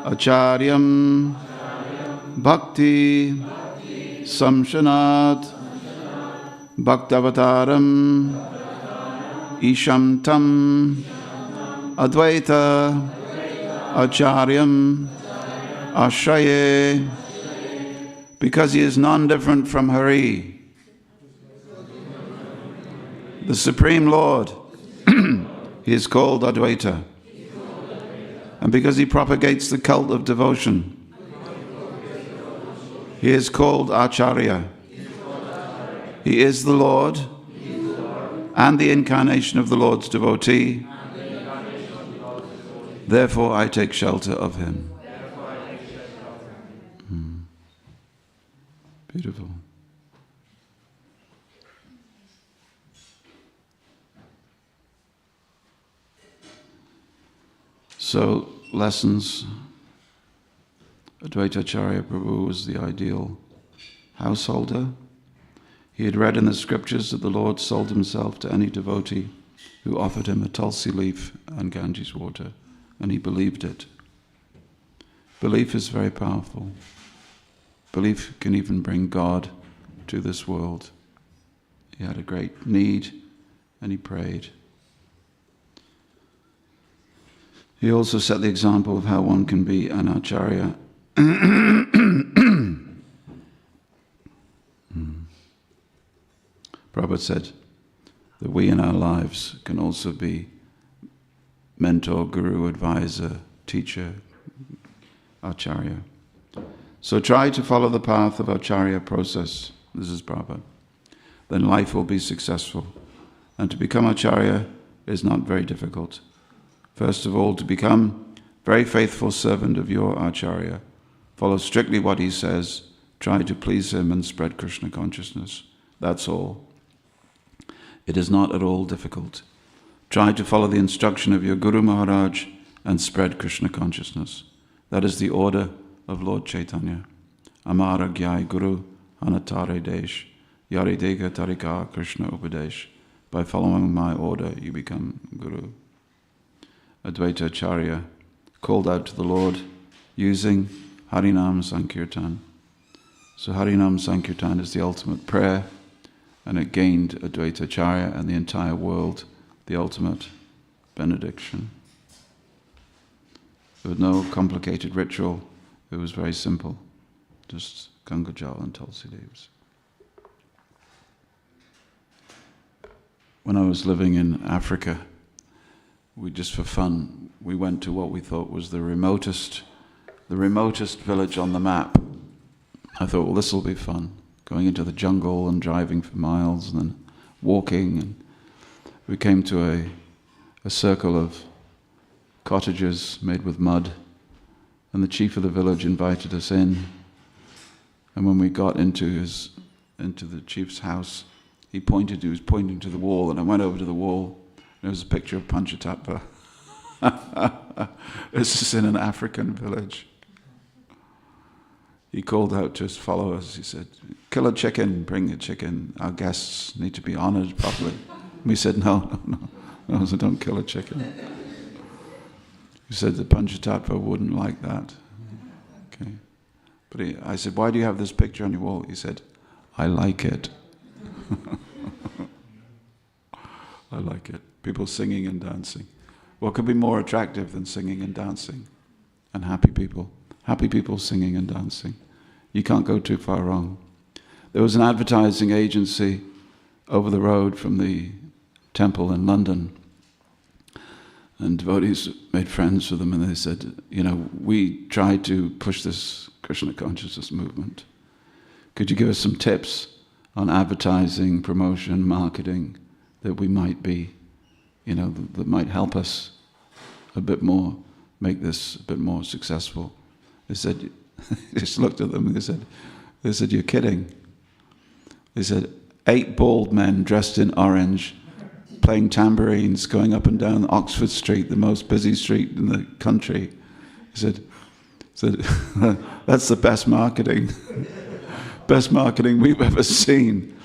Acharyam Bhakti Samshanat Bhaktavataram Isham Tam Advaita Acharyam Ashraye, because he is non-different from Hari, the Supreme Lord. He is called Advaita. And because he propagates the cult of devotion, he is called Acharya. He is the Lord and the incarnation of the Lord's devotee. Therefore I take shelter of him. Beautiful. So, lessons. Advaita Acharya Prabhu was the ideal householder. He had read in the scriptures that the Lord sold himself to any devotee who offered him a tulsi leaf and Ganges water, and he believed it. Belief is very powerful. Belief can even bring God to this world. He had a great need, and he prayed. He also set the example of how one can be an acharya. Prabhupada said that we in our lives can also be mentor, guru, advisor, teacher, acharya. So try to follow the path of acharya process. This is Prabhupada. Then life will be successful. And to become acharya is not very difficult. First of all, to become very faithful servant of your acharya. Follow strictly what he says. Try to please him and spread Krishna consciousness. That's all. It is not at all difficult. Try to follow the instruction of your Guru Maharaj and spread Krishna consciousness. That is the order of Lord Chaitanya. Amara Gyai Guru Anatare Desh Yari Dega Tarika Krishna Upadesh By following my order, you become Guru. Advaita Acarya called out to the Lord using Harinam Sankirtan. So Harinam Sankirtan is the ultimate prayer, and it gained Advaita Acarya and the entire world the ultimate benediction. There was no complicated ritual. It was very simple. Just Ganga Jal and Tulsi leaves. When I was living in Africa, we just for fun, we went to what we thought was the remotest village on the map. I thought, well, this will be fun. Going into the jungle and driving for miles and then walking. And we came to a circle of cottages made with mud, and the chief of the village invited us in. And when we got into the chief's house, he was pointing to the wall, and I went over to the wall, and there was a picture of Panchatattva. This is in an African village. He called out to his followers, he said, kill a chicken, bring a chicken, our guests need to be honored properly. We said, no, so don't kill a chicken. He said the Panchatattva wouldn't like that. Okay. But I said, why do you have this picture on your wall? He said, I like it. I like it. People singing and dancing. What could be more attractive than singing and dancing? And happy people. Happy people singing and dancing. You can't go too far wrong. There was an advertising agency over the road from the temple in London, and devotees made friends with them, and they said, we tried to push this Krishna consciousness movement. Could you give us some tips on advertising, promotion, marketing that we might be, that might help us a bit more, make this a bit more successful? They said, they just looked at them and they said, you're kidding. They said, 8 bald men dressed in orange, playing tambourines, going up and down Oxford Street, the most busy street in the country. He said that's the best marketing. Best marketing we've ever seen.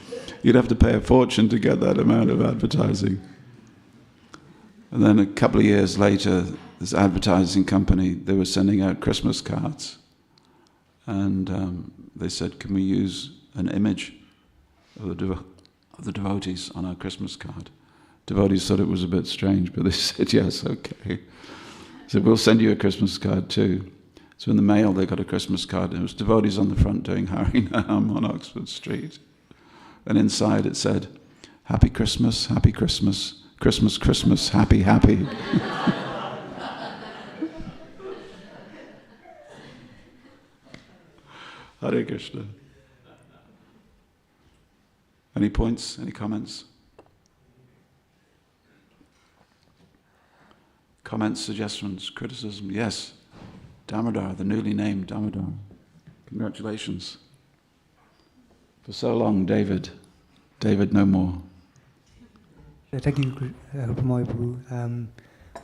You'd have to pay a fortune to get that amount of advertising. And then a couple of years later, this advertising company, they were sending out Christmas cards. And they said, can we use an image of the devotees on our Christmas card? Devotees thought it was a bit strange, but they said, yes, okay. So we'll send you a Christmas card too. So in the mail they got a Christmas card, and it was devotees on the front doing Harinam on Oxford Street. And inside it said, Happy Christmas, Christmas, Christmas, happy, happy. Hare Krishna. Any points, any comments? Comments, suggestions, criticism? Yes. Damodar, the newly named Damodar. Congratulations. For so long, David. David, no more. Thank you, Kripamoya Prabhu.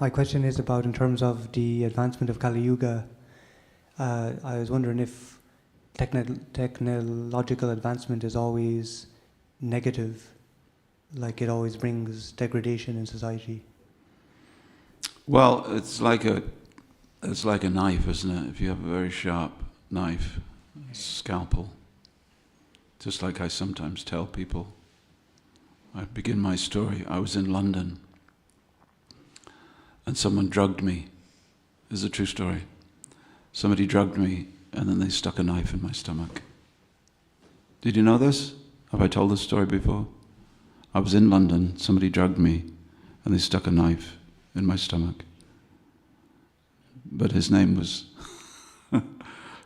My question is about, in terms of the advancement of Kali Yuga, I was wondering if technological advancement is always negative, like it always brings degradation in society. Well, it's like a knife, isn't it? If you have a very sharp knife, a scalpel, just like I sometimes tell people, I begin my story. I was in London and someone drugged me. This is a true story. Somebody drugged me and then they stuck a knife in my stomach. Did you know this? Have I told this story before? I was in London, somebody drugged me and they stuck a knife in my stomach. But his name was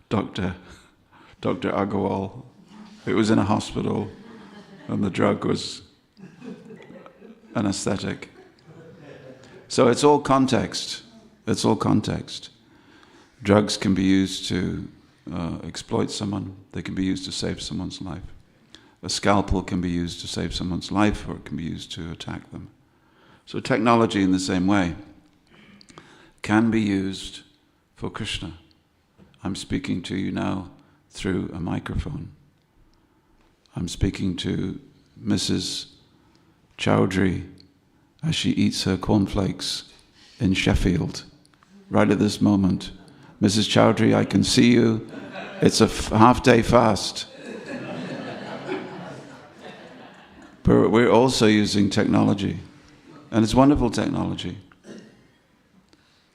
Dr. Agarwal. It was in a hospital and the drug was anesthetic. So it's all context. It's all context. Drugs can be used to exploit someone. They can be used to save someone's life. A scalpel can be used to save someone's life, or it can be used to attack them. So technology in the same way can be used for Krishna. I'm speaking to you now through a microphone. I'm speaking to Mrs. Chowdhury as she eats her cornflakes in Sheffield, right at this moment. Mrs. Chowdhury, I can see you. It's a half-day fast. But we're also using technology, and it's wonderful technology.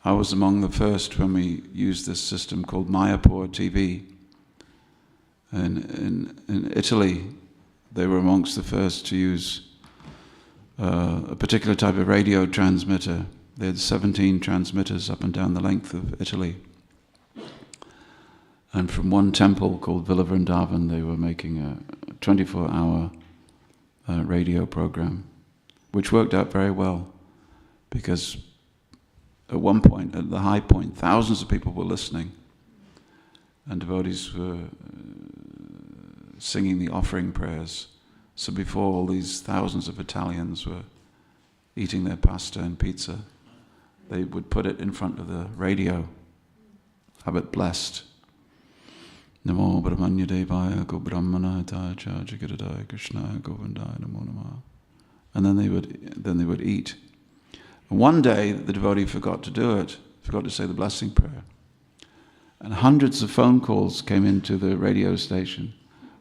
I was among the first when we used this system called Mayapur TV. And in Italy, they were amongst the first to use a particular type of radio transmitter. They had 17 transmitters up and down the length of Italy. And from one temple called Villa Vrindavan, they were making a 24-hour radio program, which worked out very well, because at one point, at the high point, thousands of people were listening, and devotees were singing the offering prayers. So before all these thousands of Italians were eating their pasta and pizza, they would put it in front of the radio, have it blessed. Namo Brahmanya Devaya Go Brahmana Taja Jagadadaya Krishna Govindaya Namo Namah. And then they would eat. And one day the devotee forgot to do it, forgot to say the blessing prayer. And hundreds of phone calls came into the radio station.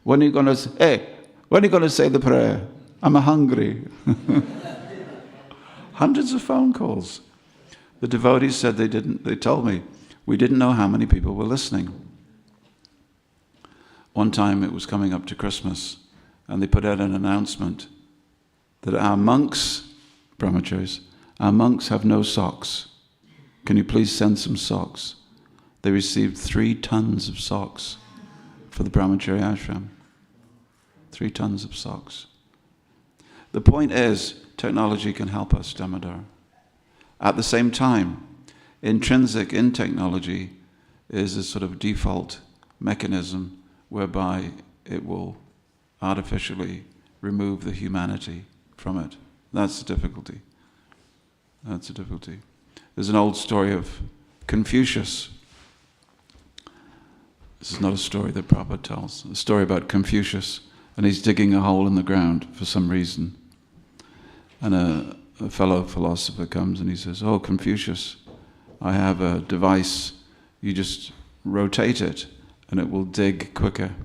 When are you going to say, hey, when are you going to say the prayer? I'm hungry. Hundreds of phone calls. The devotees said they told me, we didn't know how many people were listening. One time it was coming up to Christmas, and they put out an announcement that our monks, brahmacharis, our monks have no socks. Can you please send some socks? They received 3 tons of socks for the brahmachari ashram. 3 tons of socks. The point is, technology can help us, Damodar. At the same time, intrinsic in technology is a sort of default mechanism whereby it will artificially remove the humanity from it. That's the difficulty. That's the difficulty. There's an old story of Confucius. This is not a story that Prabhupada tells. A story about Confucius, and he's digging a hole in the ground for some reason. And a fellow philosopher comes and he says, "Oh, Confucius, I have a device. You just rotate it and it will dig quicker."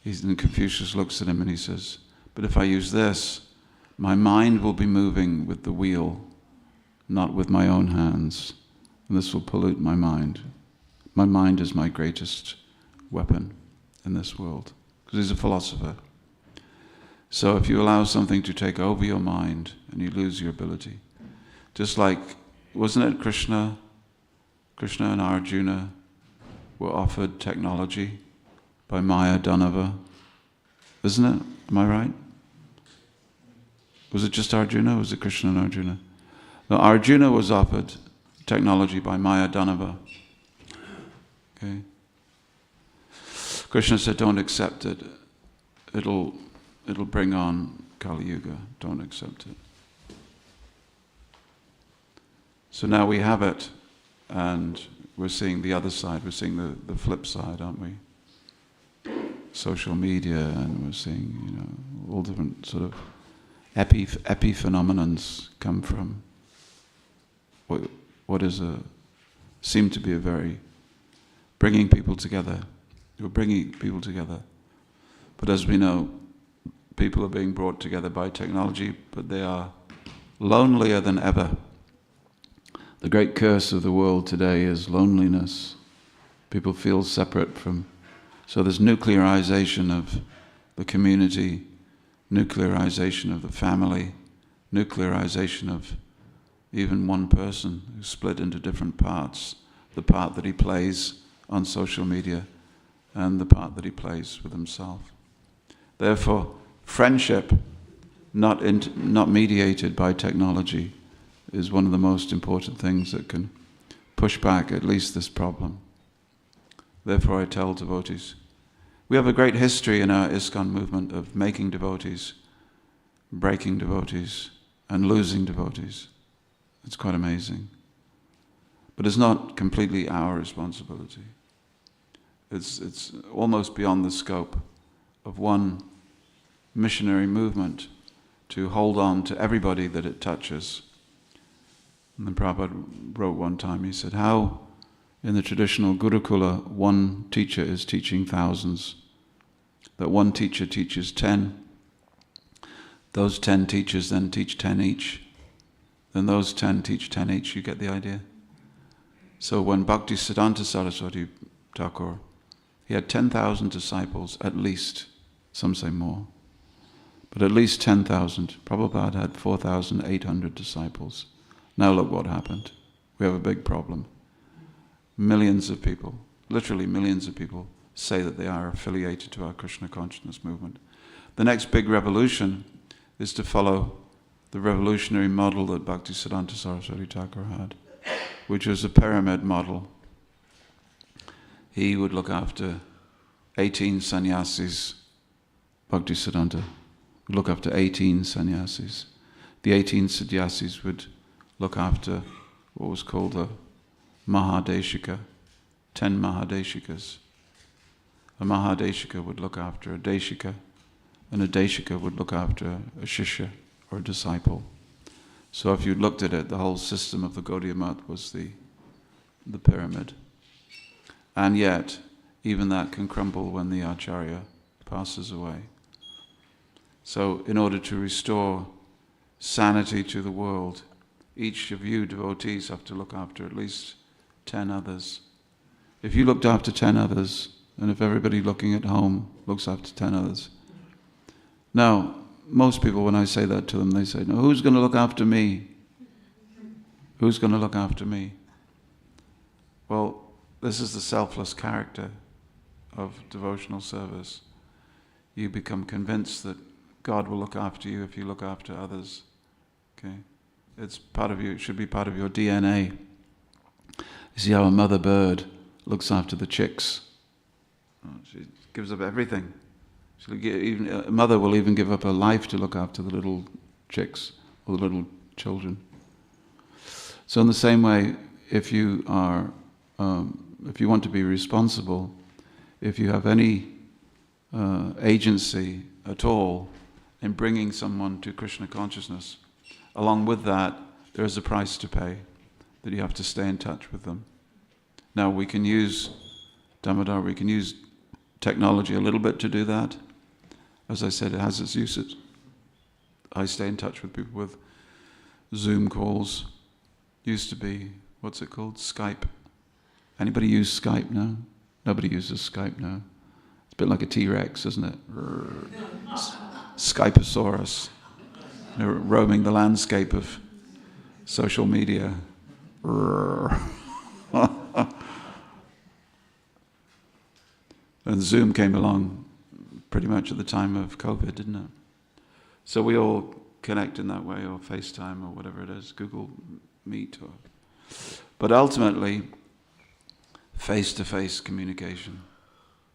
And Confucius looks at him and he says, "But if I use this, my mind will be moving with the wheel, not with my own hands. And this will pollute my mind. My mind is my greatest weapon in this world." Because he's a philosopher. So if you allow something to take over your mind and you lose your ability, just like, wasn't it Krishna and Arjuna were offered technology by Maya Danava? Isn't it? Am I right? Was it just Arjuna or was it Krishna and Arjuna? No, Arjuna was offered technology by Maya Danava. Okay. Krishna said, "Don't accept it. It'll bring on Kali Yuga. Don't accept it." So now we have it, and we're seeing the other side. We're seeing the flip side, aren't we? Social media, and we're seeing, all different sort of epiphenomenons come from what is seem to be a very bringing people together. We're bringing people together, but as we know, people are being brought together by technology, but they are lonelier than ever. The great curse of the world today is loneliness. People feel separate from. So there's nuclearization of the community, nuclearization of the family, nuclearization of even one person who's split into different parts. The part that he plays on social media and the part that he plays with himself. Therefore, friendship, not mediated by technology, is one of the most important things that can push back at least this problem. Therefore, I tell devotees, we have a great history in our ISKCON movement of making devotees, breaking devotees, and losing devotees. It's quite amazing. But it's not completely our responsibility. It's almost beyond the scope of one missionary movement to hold on to everybody that it touches. And then Prabhupada wrote one time, he said, how in the traditional Gurukula one teacher is teaching thousands, that one teacher teaches 10, those 10 teachers then teach 10 each, then those 10 teach 10 each. You get the idea? So when Bhaktisiddhanta Saraswati Thakur, he had 10,000 disciples, at least, some say more, but at least 10,000. Prabhupada had 4,800 disciples. Now look what happened. We have a big problem. Millions of people, literally millions of people, say that they are affiliated to our Krishna consciousness movement. The next big revolution is to follow the revolutionary model that Bhaktisiddhanta Saraswati Thakur had, which was a pyramid model. He would look after 18 sannyasis. Bhaktisiddhanta would look after 18 sannyasis. The 18 sannyasis would look after what was called the Mahadeshika, 10 Mahadeshikas. A Mahadeshika would look after a Deshika, and a Deshika would look after a Shishya, or a disciple. So if you looked at it, the whole system of the Gaudiya Math was the pyramid. And yet, even that can crumble when the Acharya passes away. So in order to restore sanity to the world, each of you devotees have to look after at least 10 others. If you looked after 10 others, and if everybody looking at home looks after 10 others. Now, most people, when I say that to them, they say, no, who's going to look after me? Who's going to look after me? Well, this is the selfless character of devotional service. You become convinced that God will look after you if you look after others. Okay? It's part of you, it should be part of your DNA. You see how a mother bird looks after the chicks. She gives up everything. A mother will even give up her life to look after the little chicks or the little children. So in the same way, if you want to be responsible, if you have any agency at all in bringing someone to Krishna consciousness, along with that, there is a price to pay, that you have to stay in touch with them. Now we can use Damodar, we can use technology a little bit to do that. As I said, it has its uses. I stay in touch with people with Zoom calls. Used to be, what's it called? Skype. Anybody use Skype now? Nobody uses Skype now. It's a bit like a T-Rex, isn't it? Skyposaurus. Roaming the landscape of social media. And Zoom came along pretty much at the time of COVID, didn't it? So we all connect in that way, or FaceTime, or whatever it is, Google Meet. But ultimately, face-to-face communication.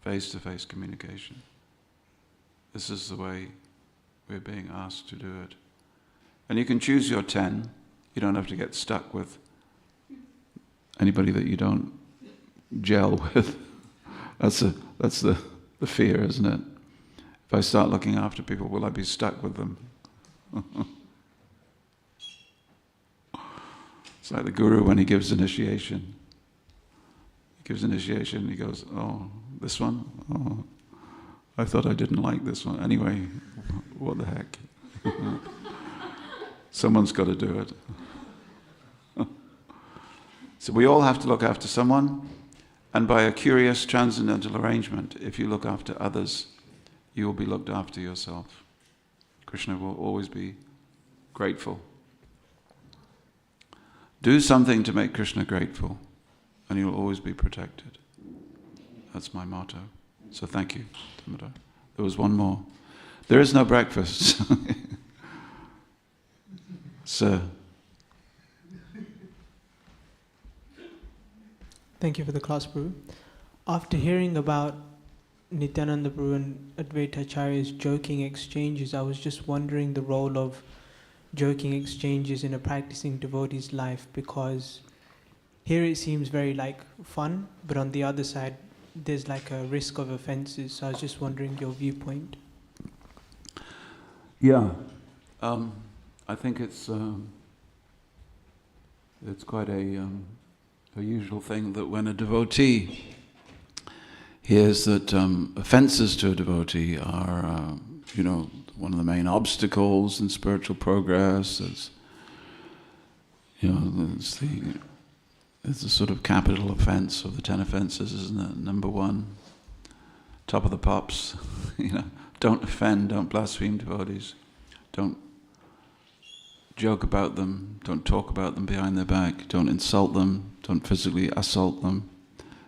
Face-to-face communication. This is the way we're being asked to do it. And you can choose your 10. You don't have to get stuck with anybody that you don't gel with. That's the fear, isn't it? If I start looking after people, will I be stuck with them? It's like the guru when he gives initiation. He gives initiation and he goes, oh, this one? Oh, I thought I didn't like this one. Anyway, what the heck? Someone's got to do it. So we all have to look after someone, and by a curious transcendental arrangement, if you look after others, you will be looked after yourself. Krishna will always be grateful. Do something to make Krishna grateful, and you'll always be protected. That's my motto. So thank you, Damodar. There was one more. There is no breakfast. Sir. Thank you for the class, Prabhu. After hearing about Nityananda Prabhu and Advaita Acharya's joking exchanges, I was just wondering the role of joking exchanges in a practicing devotee's life, because here it seems very fun, but on the other side there's a risk of offenses. So I was just wondering your viewpoint. Yeah. I think it's quite a usual thing that when a devotee hears that offences to a devotee are, one of the main obstacles in spiritual progress. It's the sort of capital offence of the 10 offences, isn't it? Number 1, top of the pops. Don't offend, don't blaspheme devotees, don't joke about them, don't talk about them behind their back, don't insult them, don't physically assault them,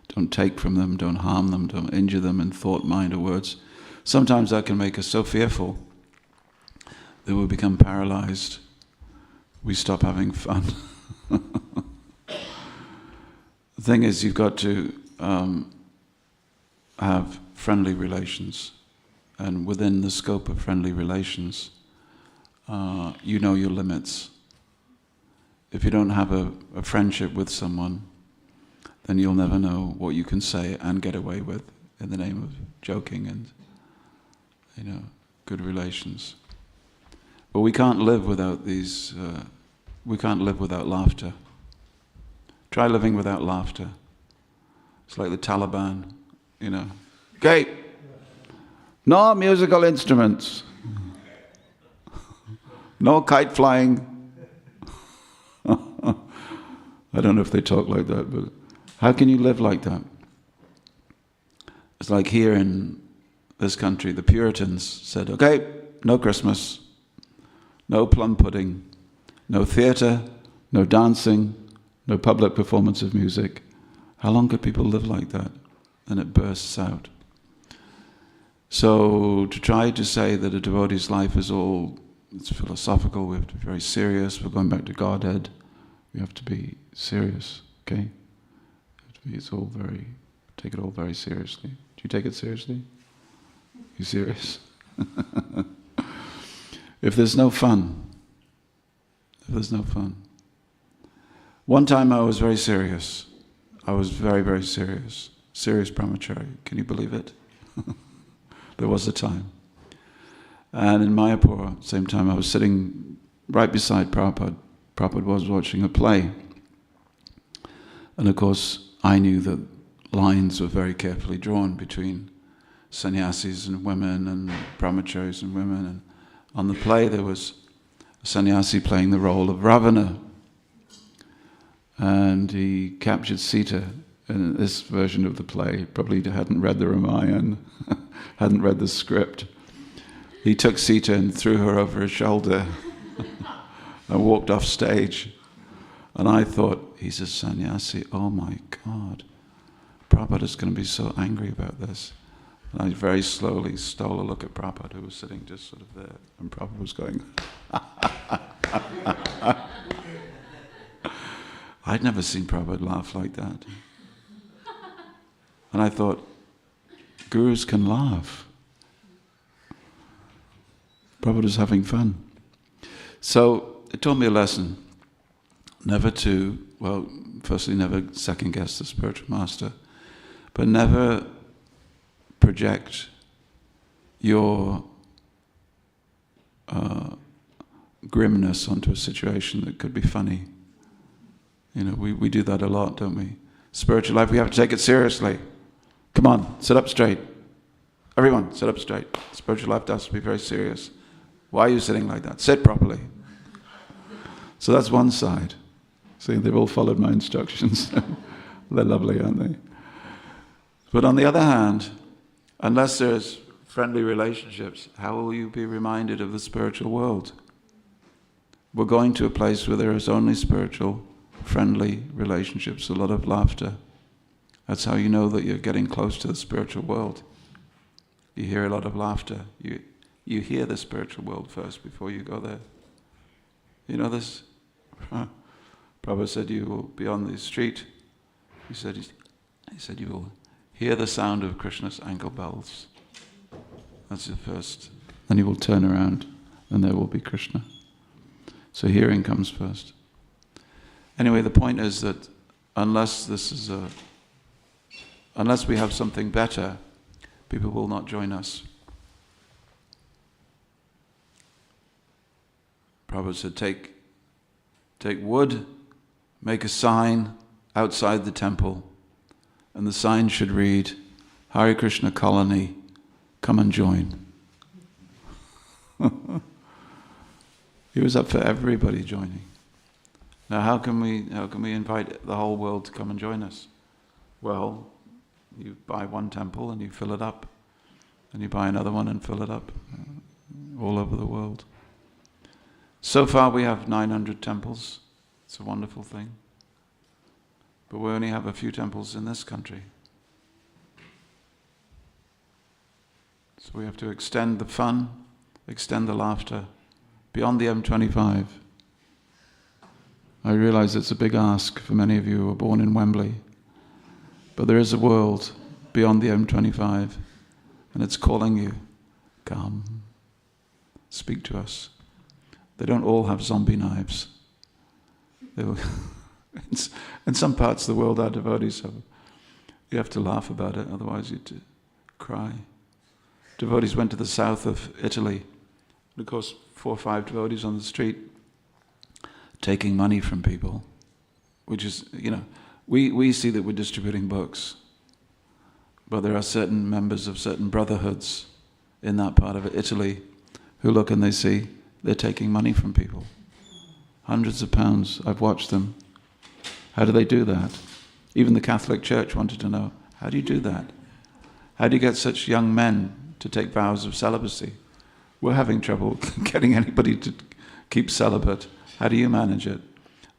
don't take from them, don't harm them, don't injure them in thought, mind or words. Sometimes that can make us so fearful that we become paralyzed. We stop having fun. The thing is, you've got to have friendly relations, and within the scope of friendly relations, you know your limits. If you don't have a friendship with someone, then you'll never know what you can say and get away with in the name of joking and, good relations. But we can't live without these. We can't live without laughter. Try living without laughter. It's like the Taliban, Okay, no musical instruments. No kite flying. I don't know if they talk like that, but how can you live like that? It's like here in this country, the Puritans said, okay, no Christmas, no plum pudding, no theatre, no dancing, no public performance of music. How long could people live like that? And it bursts out. So to try to say that a devotee's life is it's philosophical, we have to be very serious, we're going back to Godhead, we have to be serious, okay? Take it all very seriously. Do you take it seriously? You serious? If there's no fun. One time I was very serious. I was very, very serious. Serious brahmachari. Can you believe it? There was a time. And in Mayapur, same time, I was sitting right beside Prabhupada. Prabhupada was watching a play. And of course, I knew that lines were very carefully drawn between sannyasis and women and brahmacharis and women. And on the play, there was a sannyasi playing the role of Ravana. And he captured Sita in this version of the play. Probably hadn't read the Ramayana, hadn't read the script. He took Sita and threw her over his shoulder and walked off stage. And I thought, he's a sannyasi, oh my God. Prabhupada's going to be so angry about this. And I very slowly stole a look at Prabhupada, who was sitting just sort of there. And Prabhupada was going, I'd never seen Prabhupada laugh like that. And I thought, gurus can laugh. Prabhupada was having fun. So it taught me a lesson. Firstly, never second guess the spiritual master, but never project your grimness onto a situation that could be funny. We do that a lot, don't we? Spiritual life, we have to take it seriously. Come on, sit up straight. Everyone, sit up straight. Spiritual life has to be very serious. Why are you sitting like that? Sit properly. So that's one side. See, they've all followed my instructions. They're lovely, aren't they? But on the other hand, unless there's friendly relationships, how will you be reminded of the spiritual world? We're going to a place where there is only spiritual, friendly relationships, a lot of laughter. That's how you know that you're getting close to the spiritual world. You hear a lot of laughter. You hear the spiritual world first before you go there. You know this? Prabhupada said you will be on the street. He said you will hear the sound of Krishna's ankle bells. That's the first. Then you will turn around and there will be Krishna. So hearing comes first. Anyway, the point is that unless we have something better, people will not join us. Prabhupada said, take wood, make a sign outside the temple, and the sign should read, Hare Krishna Colony, come and join. He was up for everybody joining. Now how can we invite the whole world to come and join us? Well, you buy one temple and you fill it up, and you buy another one and fill it up, all over the world. So far we have 900 temples. It's a wonderful thing. But we only have a few temples in this country. So we have to extend the fun, extend the laughter beyond the M25. I realize it's a big ask for many of you who were born in Wembley. But there is a world beyond the M25, and it's calling you. Come, speak to us. They don't all have zombie knives. They will in some parts of the world, our devotees have. You have to laugh about it, otherwise you'd cry. Devotees went to the south of Italy. And of course, 4 or 5 devotees on the street taking money from people, which is, we see that we're distributing books, but there are certain members of certain brotherhoods in that part of Italy who look and they see they're taking money from people. Hundreds of pounds. I've watched them. How do they do that? Even the Catholic Church wanted to know, how do you do that? How do you get such young men to take vows of celibacy? We're having trouble getting anybody to keep celibate. How do you manage it?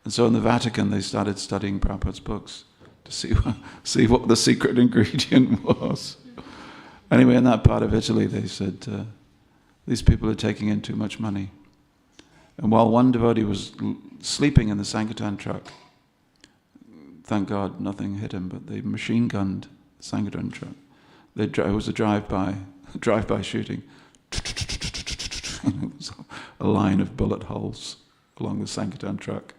And so in the Vatican they started studying Prabhupada's books to see what the secret ingredient was. Anyway, in that part of Italy they said, these people are taking in too much money. And while one devotee was sleeping in the Sankirtan truck, thank God nothing hit him, but they machine gunned the Sankirtan truck. It was a drive-by shooting. It was a line of bullet holes along the Sankirtan truck.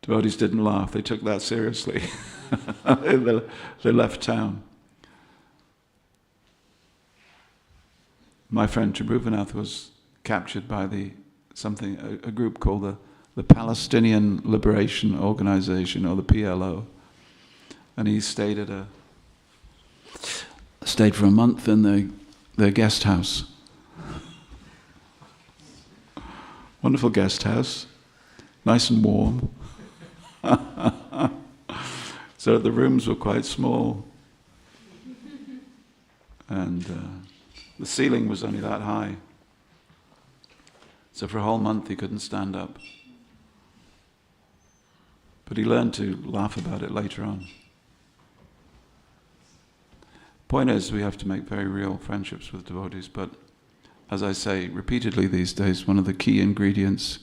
Devotees didn't laugh, they took that seriously. They left town. My friend Tribhuvanath was captured by a group called the Palestinian Liberation Organization, or the PLO, and he stayed for a month in their guest house. Wonderful guest house, nice and warm. So the rooms were quite small, and the ceiling was only that high. So for a whole month he couldn't stand up. But he learned to laugh about it later on. Point is, we have to make very real friendships with devotees, but as I say repeatedly these days, one of the key ingredients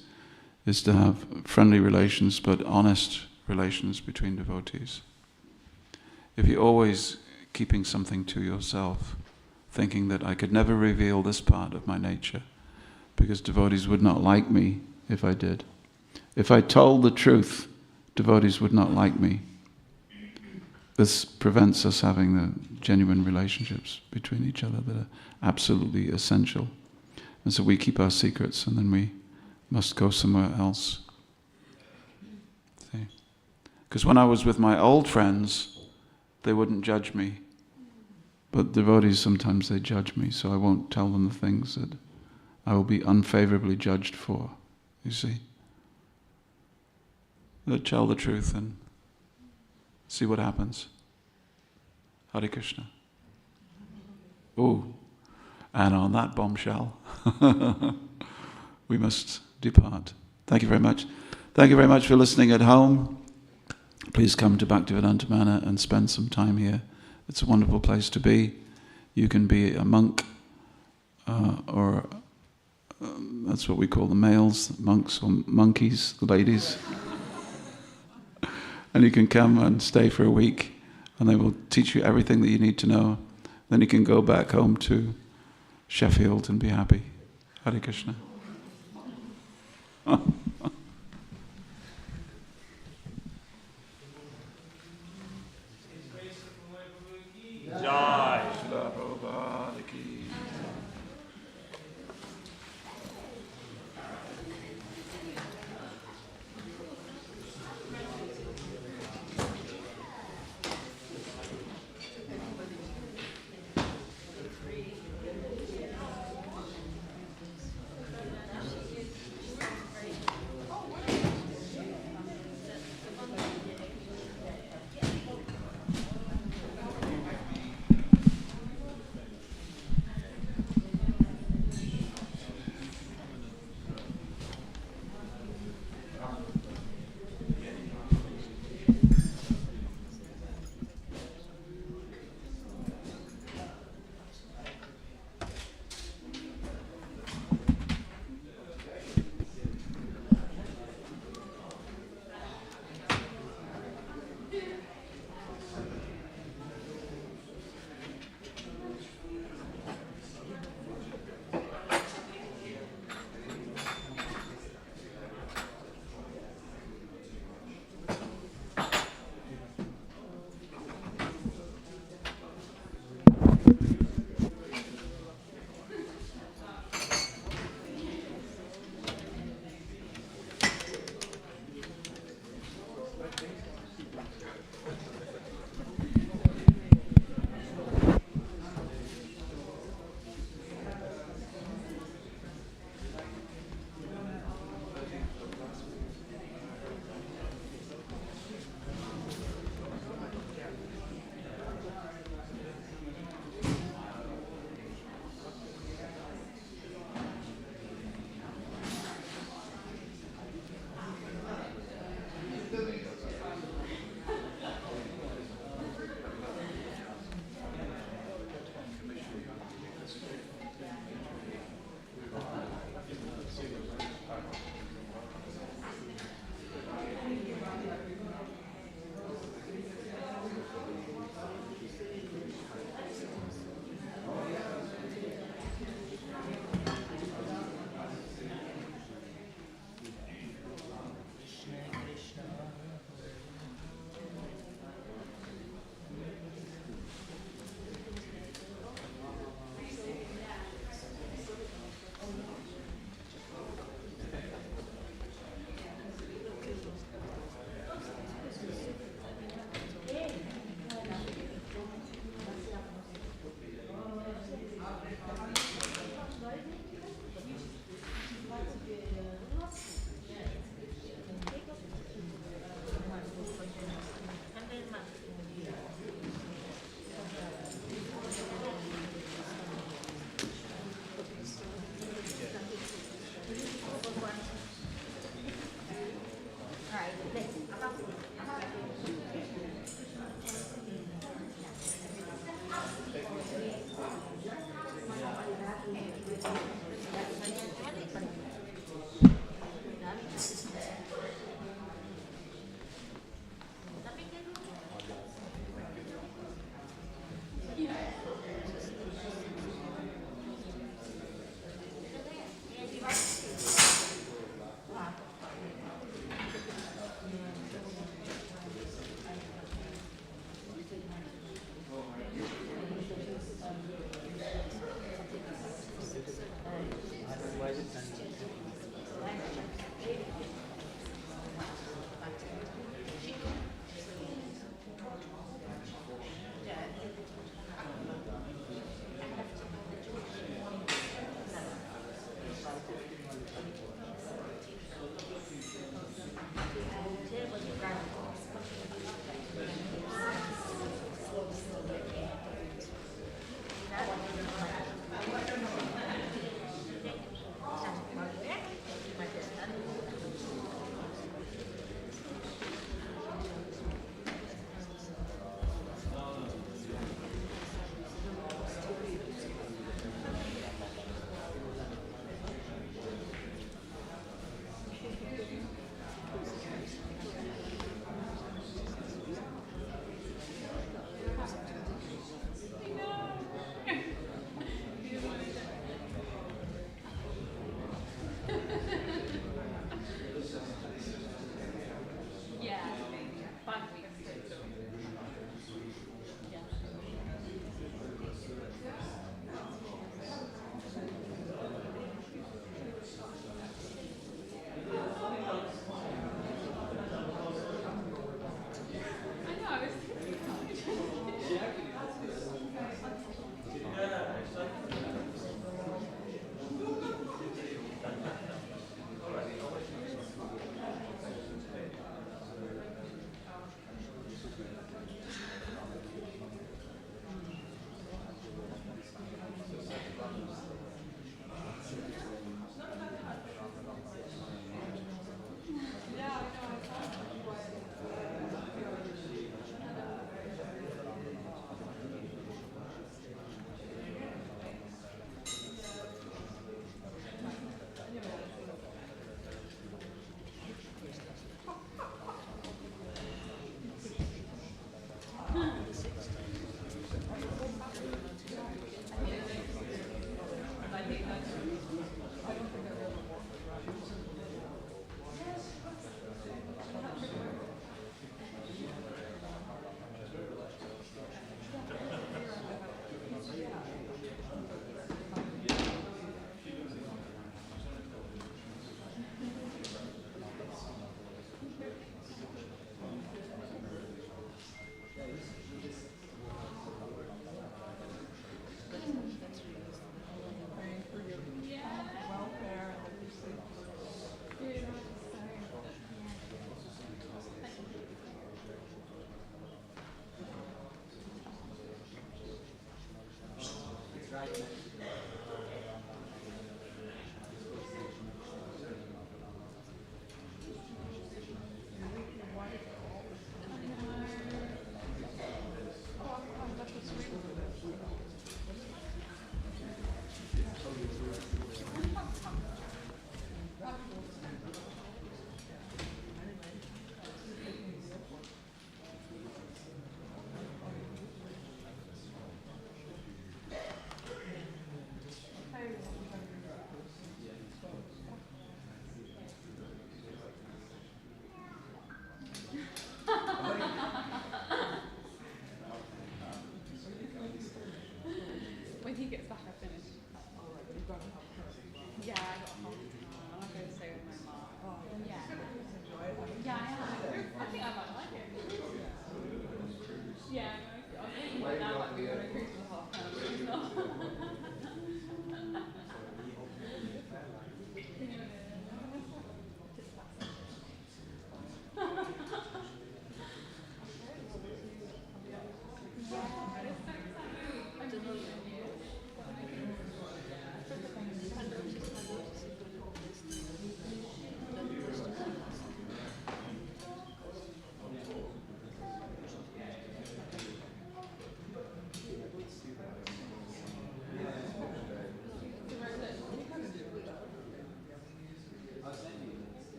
is to have friendly relations, but honest relations between devotees. If you're always keeping something to yourself, thinking that I could never reveal this part of my nature, because devotees would not like me if I did. If I told the truth, devotees would not like me. This prevents us having the genuine relationships between each other that are absolutely essential. And so we keep our secrets, and then we must go somewhere else. See? Because when I was with my old friends, they wouldn't judge me. But devotees, sometimes they judge me, so I won't tell them the things that I will be unfavorably judged for, you see. They'll tell the truth and see what happens. Hare Krishna. Ooh, and on that bombshell, we must depart. Thank you very much. Thank you very much for listening at home. Please come to Bhaktivedanta Manor and spend some time here. It's a wonderful place to be. You can be a monk, or that's what we call the males, monks or monkeys, the ladies. And you can come and stay for a week, and they will teach you everything that you need to know. Then you can go back home to Sheffield and be happy. Hare Krishna. Jai.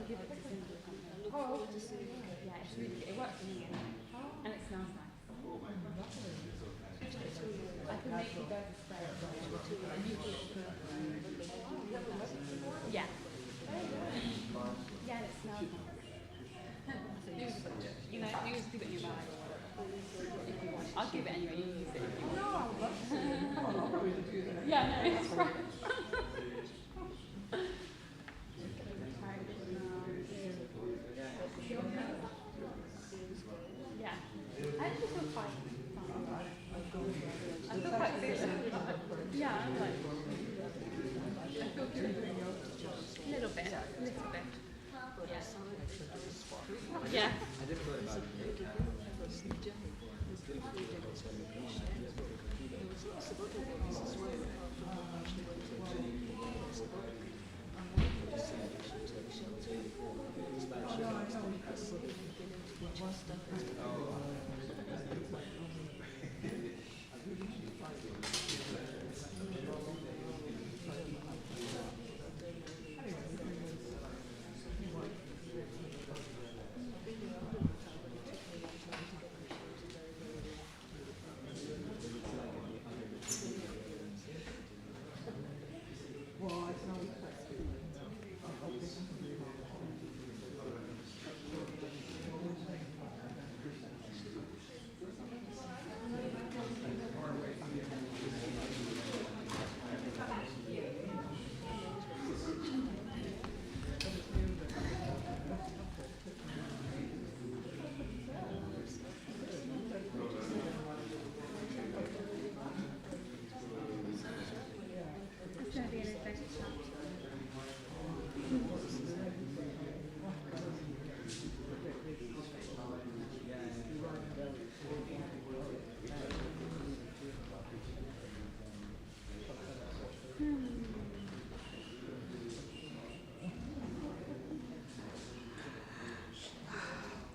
give it to Cindy or something. I look forward to seeing it. Yeah, it's really good. It works for me. And it smells nice. I can make you guys a spray. And you do it for... Yeah. Yeah, and it smells nice. You know, you just give it in your bag or whatever. If you want. I'll give it anyway, you can use it if you want. No, I'll probably just use it. Yeah, no, it's fine. Yeah. I actually feel quite fine. I feel quite good. Yeah, I'm like... I feel good. A little bit. Yeah.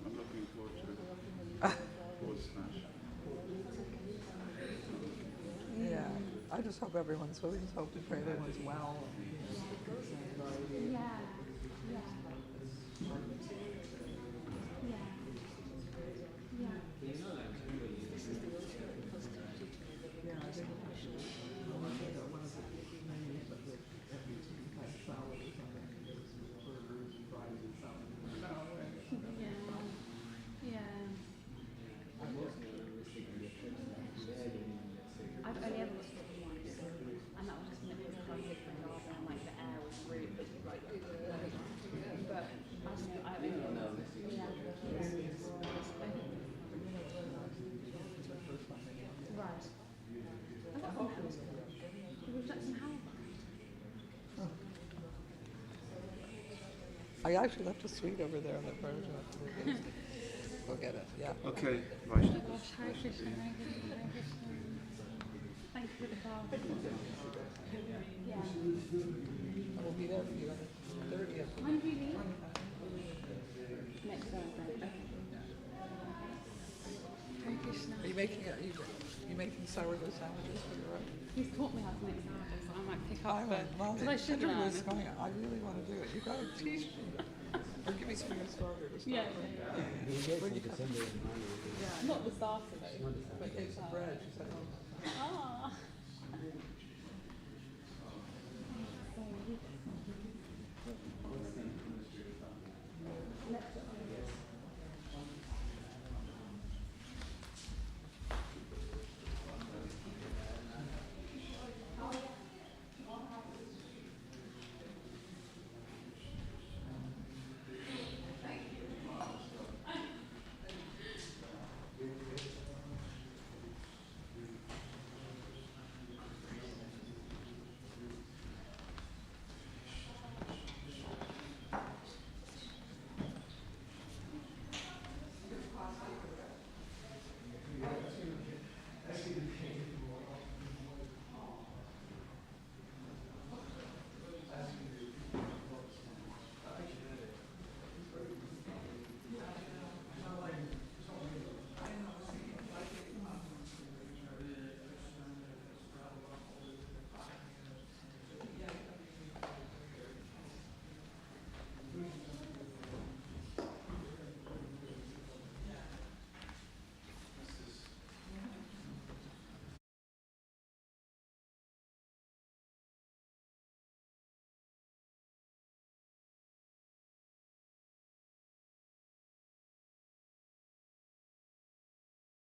I'm looking forward to it. Yeah, I just hope everyone's, we just hope and pray everyone's well. Yeah. Yeah. Yeah. I've only ever looked at it once, and that was just because I was in the garden and like the air was really but I don't know, I only right. I got one else. The reflection how I actually left a sweet over there on the fridge. Go get it, yeah. Okay, oh right. my gosh, Hare Krishna, Hare Krishna, Hare Krishna. Thank you for the card. Yeah. I will be there for you on the 30th. When do you leave? Next Thursday. Okay. Hare Krishna. Are you making sourdough sandwiches for your own? He's taught me how to make sandwiches, so I might pick I up. went, well, Because I should the interview learn. is going on. I really want to do it. You've got to teach me. Or give me some of your starter to start Yeah. with. Not the starter though. But it's the bread. She said, oh. Ah.